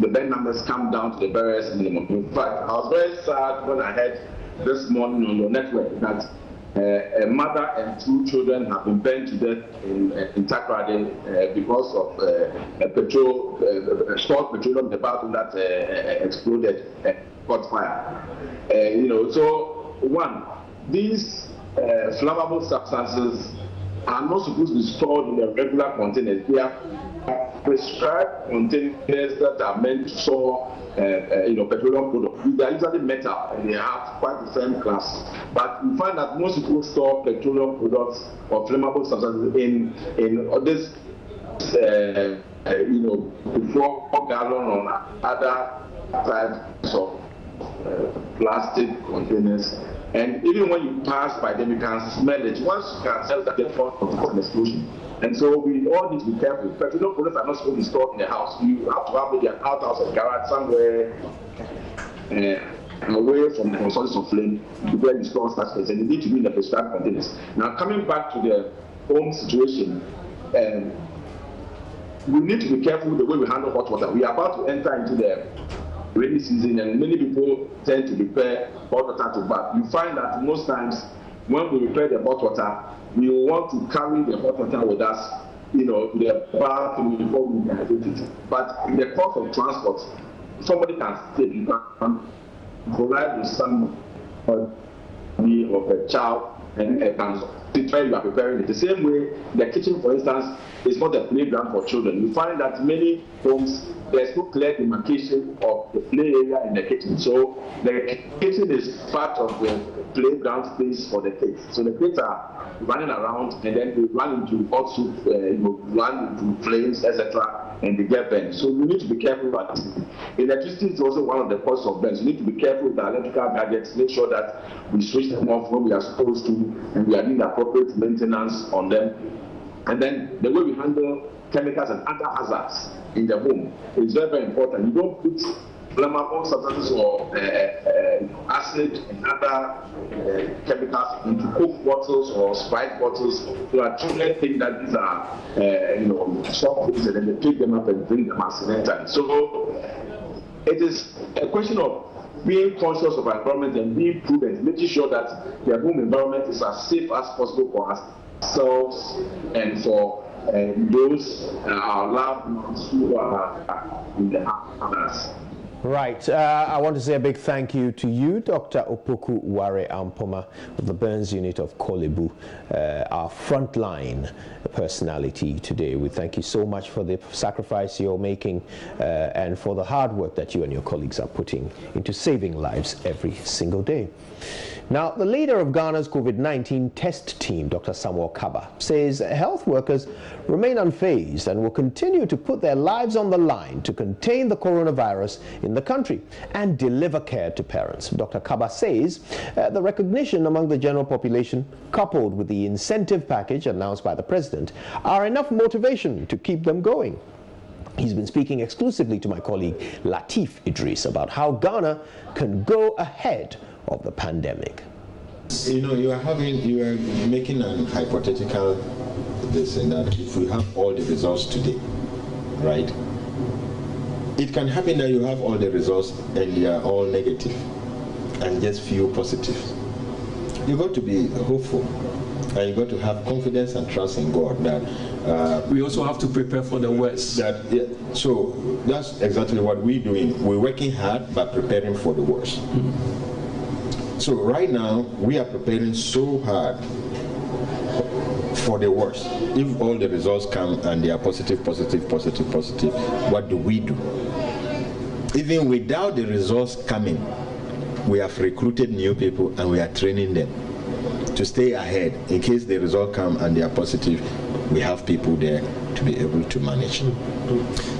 burn numbers come down to the barriers minimum. In fact, I was very sad when I heard this morning on your network that a mother and 2 children have been burned to death in Takrady because of a stored petroleum in the bathroom that exploded and caught fire. So one, these flammable substances are not supposed to be stored in the regular containers. They are prescribed containers that are meant to store petroleum products. They are usually metal and they have quite the same class. But we find that most people store petroleum products or flammable substances in this, 4 gallon or other types of plastic containers. And even when you pass by them, you can smell it. Once you can tell that they're of an explosion. And so we all need to be careful. Petroleum products are not supposed to be stored in the house. You have to have maybe an outhouse or garage somewhere away from the sources of flame where you store such things. And you need to be in the prescribed containers. Now, coming back to the home situation, we need to be careful with the way we handle hot water. We are about to enter into the rainy season, and many people tend to prepare hot water to bath. You find that most times when we prepare the hot water, we want to carry the hot water with us, to the bathroom before we hydrate it. But in the course of transport, somebody can take you can provide with some of a child and a can where you are preparing it. The same way, the kitchen, for instance, is not a playground for children. You find that many homes, there's no clear demarcation of the play area in the kitchen. So the kitchen is part of the playground space for the kids. So the kids are running around and then they run into hot soup, run into flames, etc., and they get burned. So we need to be careful about it. Electricity is also one of the causes of burns. We need to be careful with the electrical gadgets, make sure that we switch them off when we are supposed to, and we are doing appropriate maintenance on them. And then the way we handle chemicals and other hazards in the home is very, very important. You don't put flammable substances or acid and other chemicals into Coke bottles or Sprite bottles. So our children think that these are soft things, and then they pick them up and bring them accidentally. So it is a question of being conscious of our environment and being prudent, making sure that the home environment is as safe as possible for ourselves and for those our loved ones who are in the house. Right. I want to say a big thank you to you, Dr. Opoku Ware Ampoma of the Burns Unit of Kolebu, our frontline personality today. We thank you so much for the sacrifice you're making and for the hard work that you and your colleagues are putting into saving lives every single day. Now, the leader of Ghana's COVID-19 test team, Dr. Samuel Kaba, says health workers remain unfazed and will continue to put their lives on the line to contain the coronavirus in the country and deliver care to parents. Dr. Kaba says the recognition among the general population, coupled with the incentive package announced by the president, are enough motivation to keep them going. He's been speaking exclusively to my colleague Latif Idris about how Ghana can go ahead of the pandemic. You are making an hypothetical this and that. If we have all the results today, right? It can happen that you have all the results and they are all negative and just few positive. You've got to be hopeful and you've got to have confidence and trust in God that we also have to prepare for the worst. So that's exactly what we're doing. We're working hard but preparing for the worst. So right now we are preparing so hard for the worst. If all the results come and they are positive, what do we do? Even without the results coming, we have recruited new people and we are training them to stay ahead. In case the results come and they are positive, we have people there to be able to manage.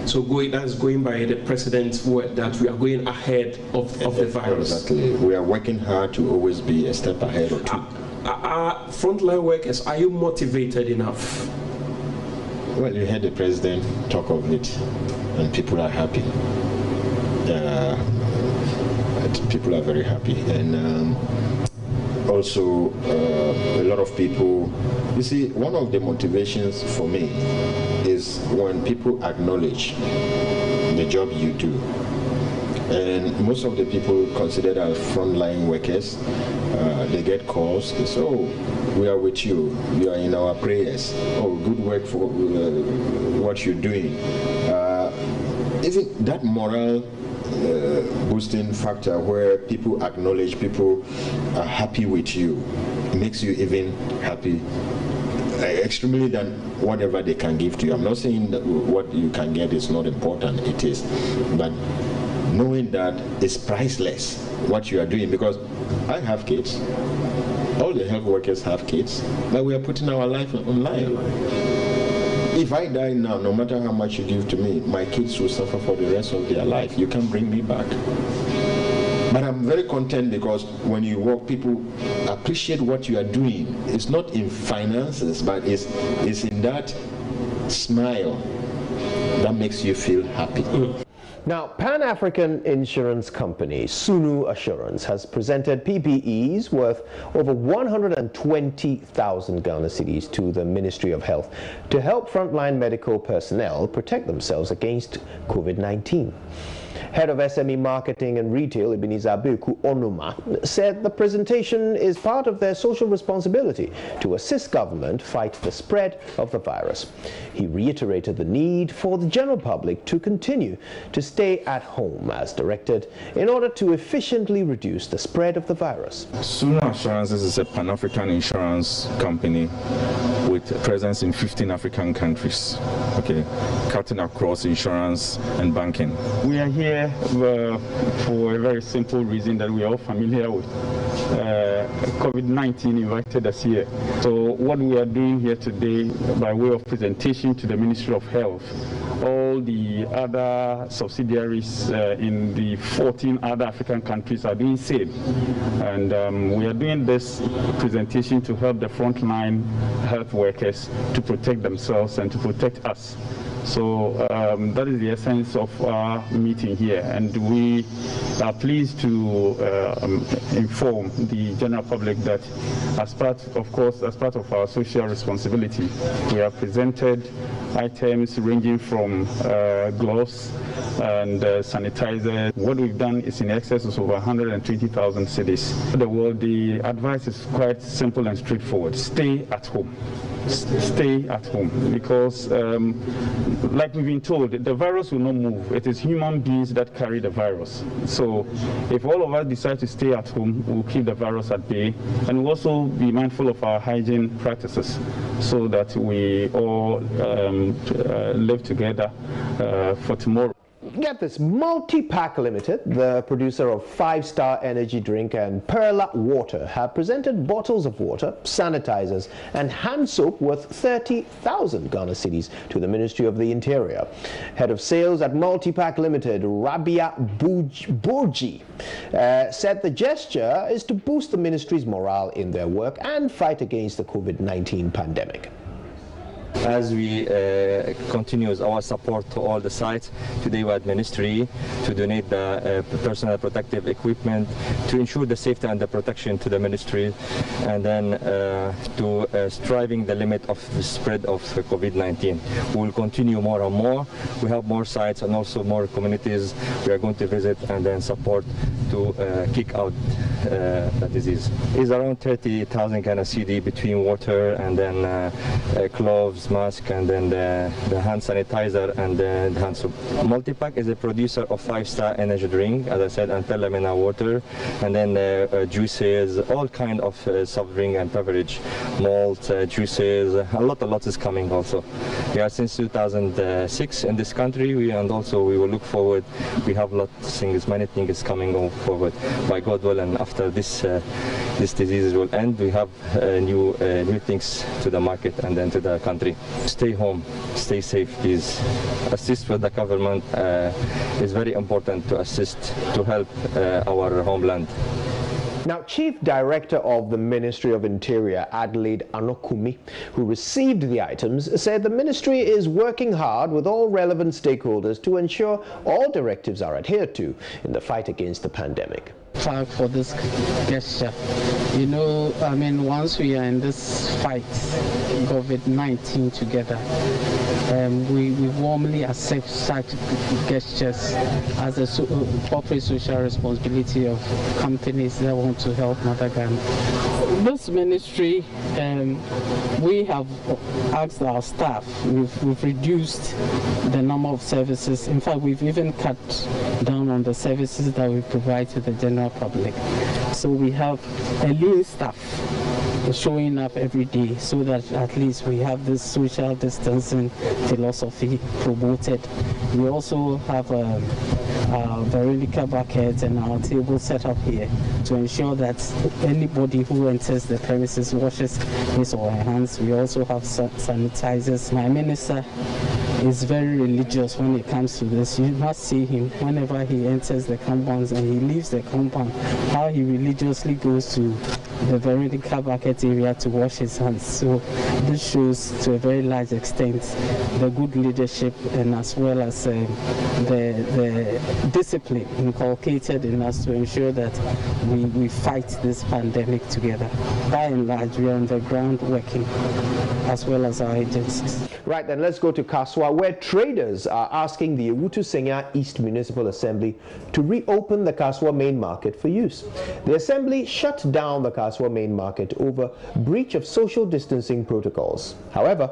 So that's going by the president's word that we are going ahead of the virus. Exactly. We are working hard to always be a step ahead or two. Frontline workers, are you motivated enough? Well, you heard the president talk of it, and people are happy. People are very happy, and also a lot of people. You see, one of the motivations for me is when people acknowledge the job you do. And most of the people considered as frontline workers, they get calls, they say, oh, we are with you, you are in our prayers, oh, good work for what you're doing. Even that moral boosting factor where people acknowledge, people are happy with you, makes you even happy extremely than whatever they can give to you. I'm not saying that what you can get is not important, it is, but knowing that it's priceless what you are doing, because I have kids, all the health workers have kids, but we are putting our life online. If I die now, no matter how much you give to me, my kids will suffer for the rest of their life. You can't bring me back. But I'm very content because when you work, people appreciate what you are doing. It's not in finances, but it's in that smile that makes you feel happy. Now, Pan-African insurance company Sunu Assurance has presented PPEs worth over 120,000 Ghana cedis to the Ministry of Health to help frontline medical personnel protect themselves against COVID-19. Head of SME Marketing and Retail, Ebenezer Abeku Onuma, said the presentation is part of their social responsibility to assist government fight the spread of the virus. He reiterated the need for the general public to continue to stay at home as directed in order to efficiently reduce the spread of the virus. Sunu Assurances is a Pan-African insurance company with a presence in 15 African countries, cutting across insurance and banking. We are here for a very simple reason that we are all familiar with. COVID-19 invited us here. So what we are doing here today, by way of presentation to the Ministry of Health, all the other subsidiaries in the 14 other African countries are doing same. And we are doing this presentation to help the frontline health workers to protect themselves and to protect us. So that is the essence of our meeting here, and we are pleased to inform the general public that as part of our social responsibility, we have presented items ranging from gloves and sanitizer. What we've done is in excess of over 120,000 cedis. The advice is quite simple and straightforward. Stay at home. Stay at home, because like we've been told, the virus will not move. It is human beings that carry the virus. So if all of us decide to stay at home, we'll keep the virus at bay, and we'll also be mindful of our hygiene practices so that we all live together for tomorrow. Get this, Multi-Pack Limited, the producer of 5-Star Energy Drink and Perla Water, have presented bottles of water, sanitizers and hand soap worth 30,000 Ghana cedis to the Ministry of the Interior. Head of Sales at Multi-Pack Limited, Rabia Bourji, said the gesture is to boost the ministry's morale in their work and fight against the COVID-19 pandemic. As we continue our support to all the sites, today we had ministry to donate the personal protective equipment to ensure the safety and the protection to the ministry, and then to striving the limit of the spread of COVID-19. We will continue more and more. We have more sites and also more communities we are going to visit and then support to kick out the disease. It's around 30,000 Ghana cedi between water and then gloves, mask, and then the hand sanitizer and the hand soap. Multipack is a producer of 5-Star Energy Drink, as I said, and Perla mineral water, and then juices, all kind of soft drink and beverage, malt, juices, a lot is coming also. We are since 2006 in this country, and also we will look forward. We have many things coming forward by God will, and after this disease will end, we have new things to the market and then to the country. Stay home, stay safe, please. Assist with the government. It's very important to assist to help our homeland. Now, Chief Director of the Ministry of Interior, Adelaide Anokumi, who received the items, said the ministry is working hard with all relevant stakeholders to ensure all directives are adhered to in the fight against the pandemic. For this gesture, once we are in this fight, COVID-19 together, we warmly accept such gestures as a corporate social responsibility of companies that want to help Mother Ghana. This ministry, we have asked our staff, we've reduced the number of services. In fact, we've even cut down on the services that we provide to the general public. So we have a lean staff showing up every day so that at least we have this social distancing philosophy promoted. We also have our Veronica buckets and our table set up here to ensure that anybody who enters the premises washes his or her hands. We also have sanitizers. My minister is very religious when it comes to this. You must see him whenever he enters the compounds and he leaves the compound, how he religiously goes to the Veronica bucket area to wash his hands. So this shows to a very large extent the good leadership and as well as the discipline inculcated in us to ensure that we fight this pandemic together. By and large, we are on the ground working as well as our agencies. Right, then let's go to Kaswa, where traders are asking the Ewutu Senya East Municipal Assembly to reopen the Kaswa main market for use. The assembly shut down the Kaswa main market over breach of social distancing protocols. However,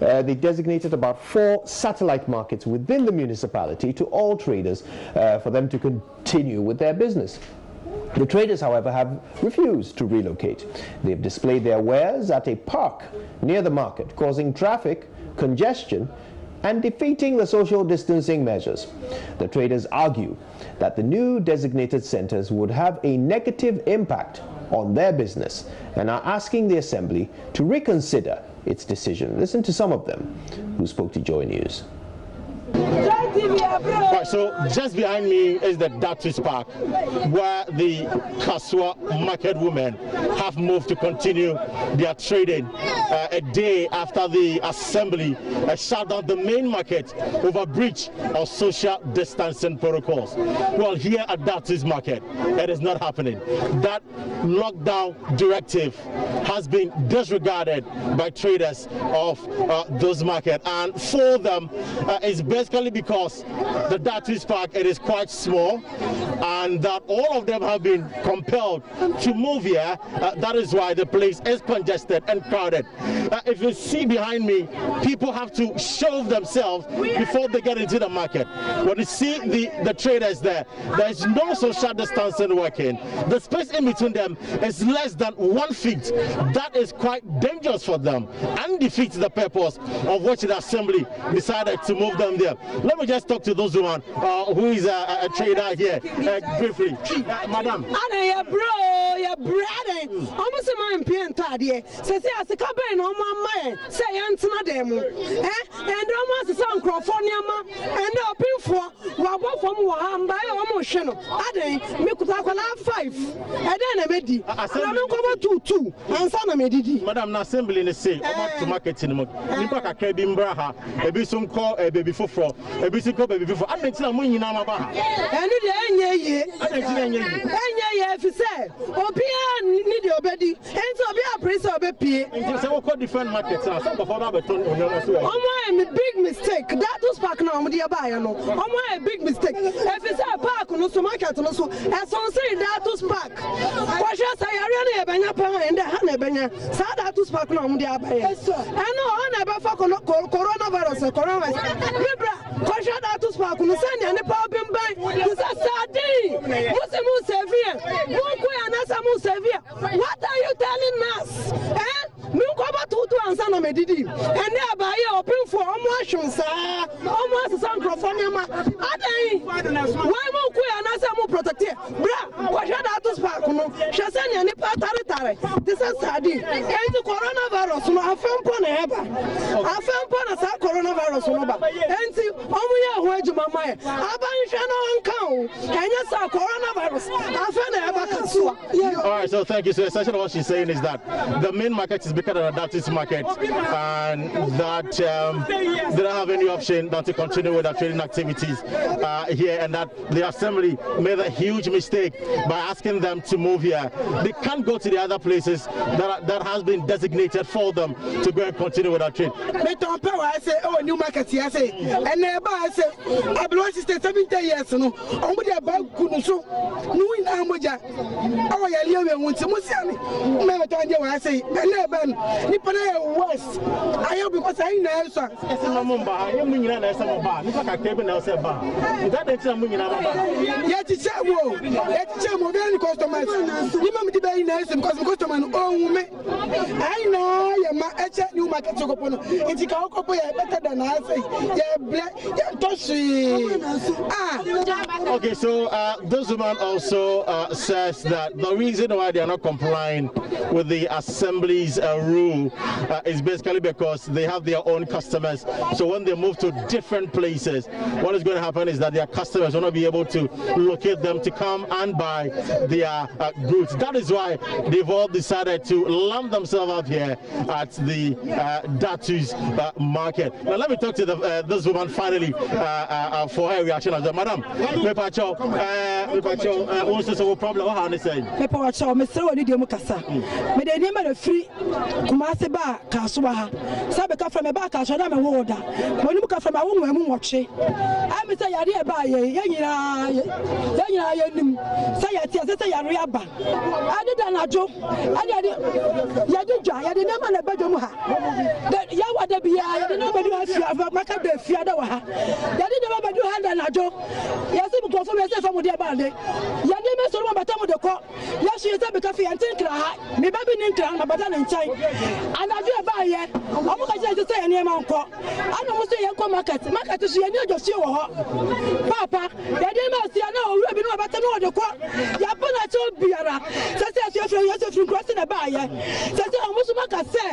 they designated about 4 satellite markets within the municipality to all traders for them to continue with their business. The traders, however, have refused to relocate. They've displayed their wares at a park near the market, causing traffic congestion and defeating the social distancing measures. The traders argue that the new designated centers would have a negative impact on their business and are asking the assembly to reconsider its decision. Listen to some of them who spoke to Joy News. Right, so just behind me is the Datus Park, where the Kaswa market women have moved to continue their trading a day after the assembly shut down the main market over breach of social distancing protocols. Well, here at Datus Market, it is not happening. That lockdown directive has been disregarded by traders of those markets, and for them it's basically because the Datus Park, it is quite small, and that all of them have been compelled to move here. That is why the place is congested and crowded. If you see behind me, people have to shove themselves before they get into the market. When you see the traders there is no social distancing working. The space in between them is less than 1 feet. That is quite dangerous for them and defeats the purpose of which the assembly decided to move them there. Let me just talk to those women who is a trader here briefly. Madam. Anna, bro, your brother. Almost a man paint idea. Says, as a cabin on my man, say, Antina demo. And almost some California and open for Wabo from Waham by almost channel. Ade, Mikutaka 5. And then I made it. I don't go to 2 and son of me. Madam, assembly in the say, about to market in the Nipaka Kebimbraha, a bisum call a baby for a bisum call baby before. I think I'm winning Namabaha. And if you say, Opia need your body, and so be a prince of a P. And so, what different markets are some before I'm a big mistake. That was back now, dear Bayano. I'm a big mistake. If it's a park, no so market, no so, as on saying that was back. What shall I really and the Hanabena? Sada to spark now, dear Bayan. I know I never fuck coronavirus, coronavirus. Libra, Kosha that to spark, no send any problem by Sadi. Musamu Severe, Muku and Asamu Severe. What are you telling us? Mukoba Tutu and Sana Medidi, and thereby open for almost almost some Crofonema. Why Muku and Asamu protected? Bra, Kosha that to spark, Shasani and Patari. This is Sadi. And the coronavirus, I found Poneba. I found Ponasa coronavirus. And see, Omuya, where's my mind? I buy and you saw coronavirus. All right, so thank you. So essentially what she's saying is that the main market is bigger than the Datus market, and that they don't have any option than to continue with their trading activities here, and that the assembly made a huge mistake by asking them to move here. They can't go to the other places that has been designated for them to go and continue with their trade. I say, oh, new market, I say, and I say, I belong to 70 years. No, only about Kunuso, knowing Amoah. Oh, I live in Winston. I say, Nippon West. I am because I know, sir. It's a Mumba. I am in some bar. It's like a cabin else. That is something in our yet it's a customers. You may be very nice because because customer no me I know ya ma eche new market to go no it ka ko better than I say Okay, so this woman also says that the reason why they are not complying with the assembly's rule is basically because they have their own customers. So when they move to different places, what is going to happen is that their customers will not be able to locate them to come and buy their goods. That is why they've all decided to land themselves up here at the Datu's market. Now let me talk to this woman finally for her reaction. Madam, what's the problem? How are saying? Mr. Wadi Mukasa. Me de name the free Kumasi ba Kasuwa. Sabe ka from ba Kasuwa me woda. When you from a woman watch. I me say yadi ba ye nyina nim. Say yati say yari aba. Ade da najo. Ade yadi dwa yadi name na bedom ha. Ya wada bia yadi no bedu afia maka de fia da wa ha. Yadi de bedu ha da najo. Yasi bu kofo me say from de ba de. Yadi me so bata mo de ko. Yashi say be ka fi antin ha. Me baby nintra na bata na nchai. Anaju ba ye. Omo ka say ene ma nko. Ana mo say ye ko market so ye ni ojosi wo ho. Papa, ye dey ma sia na owura bi no bata no de ko. Ya pa na cho biara. Say afro cross na ba ye. Say omo so maka say.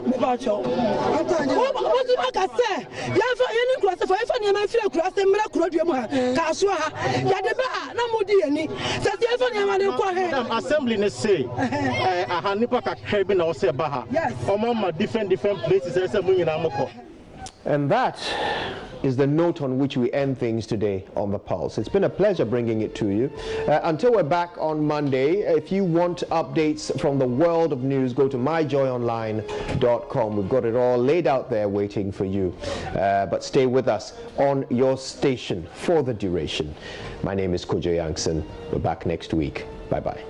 Me ba cho. Omo so maka say. Ya fa ye ni cross for ye fa ni ma fi cross mra krodua mu ha. Ka so ha. Ya de ba na mo di ani. Say ye fa ni ma de ko he. Assembly ne say ahanipa kakra bi na wo say ba ha. Omama different places say mu nyina moko. And that is the note on which we end things today on The Pulse. It's been a pleasure bringing it to you. Until we're back on Monday, if you want updates from the world of news, go to myjoyonline.com. We've got it all laid out there waiting for you. But stay with us on your station for the duration. My name is Kojo Yankson. We're back next week. Bye-bye.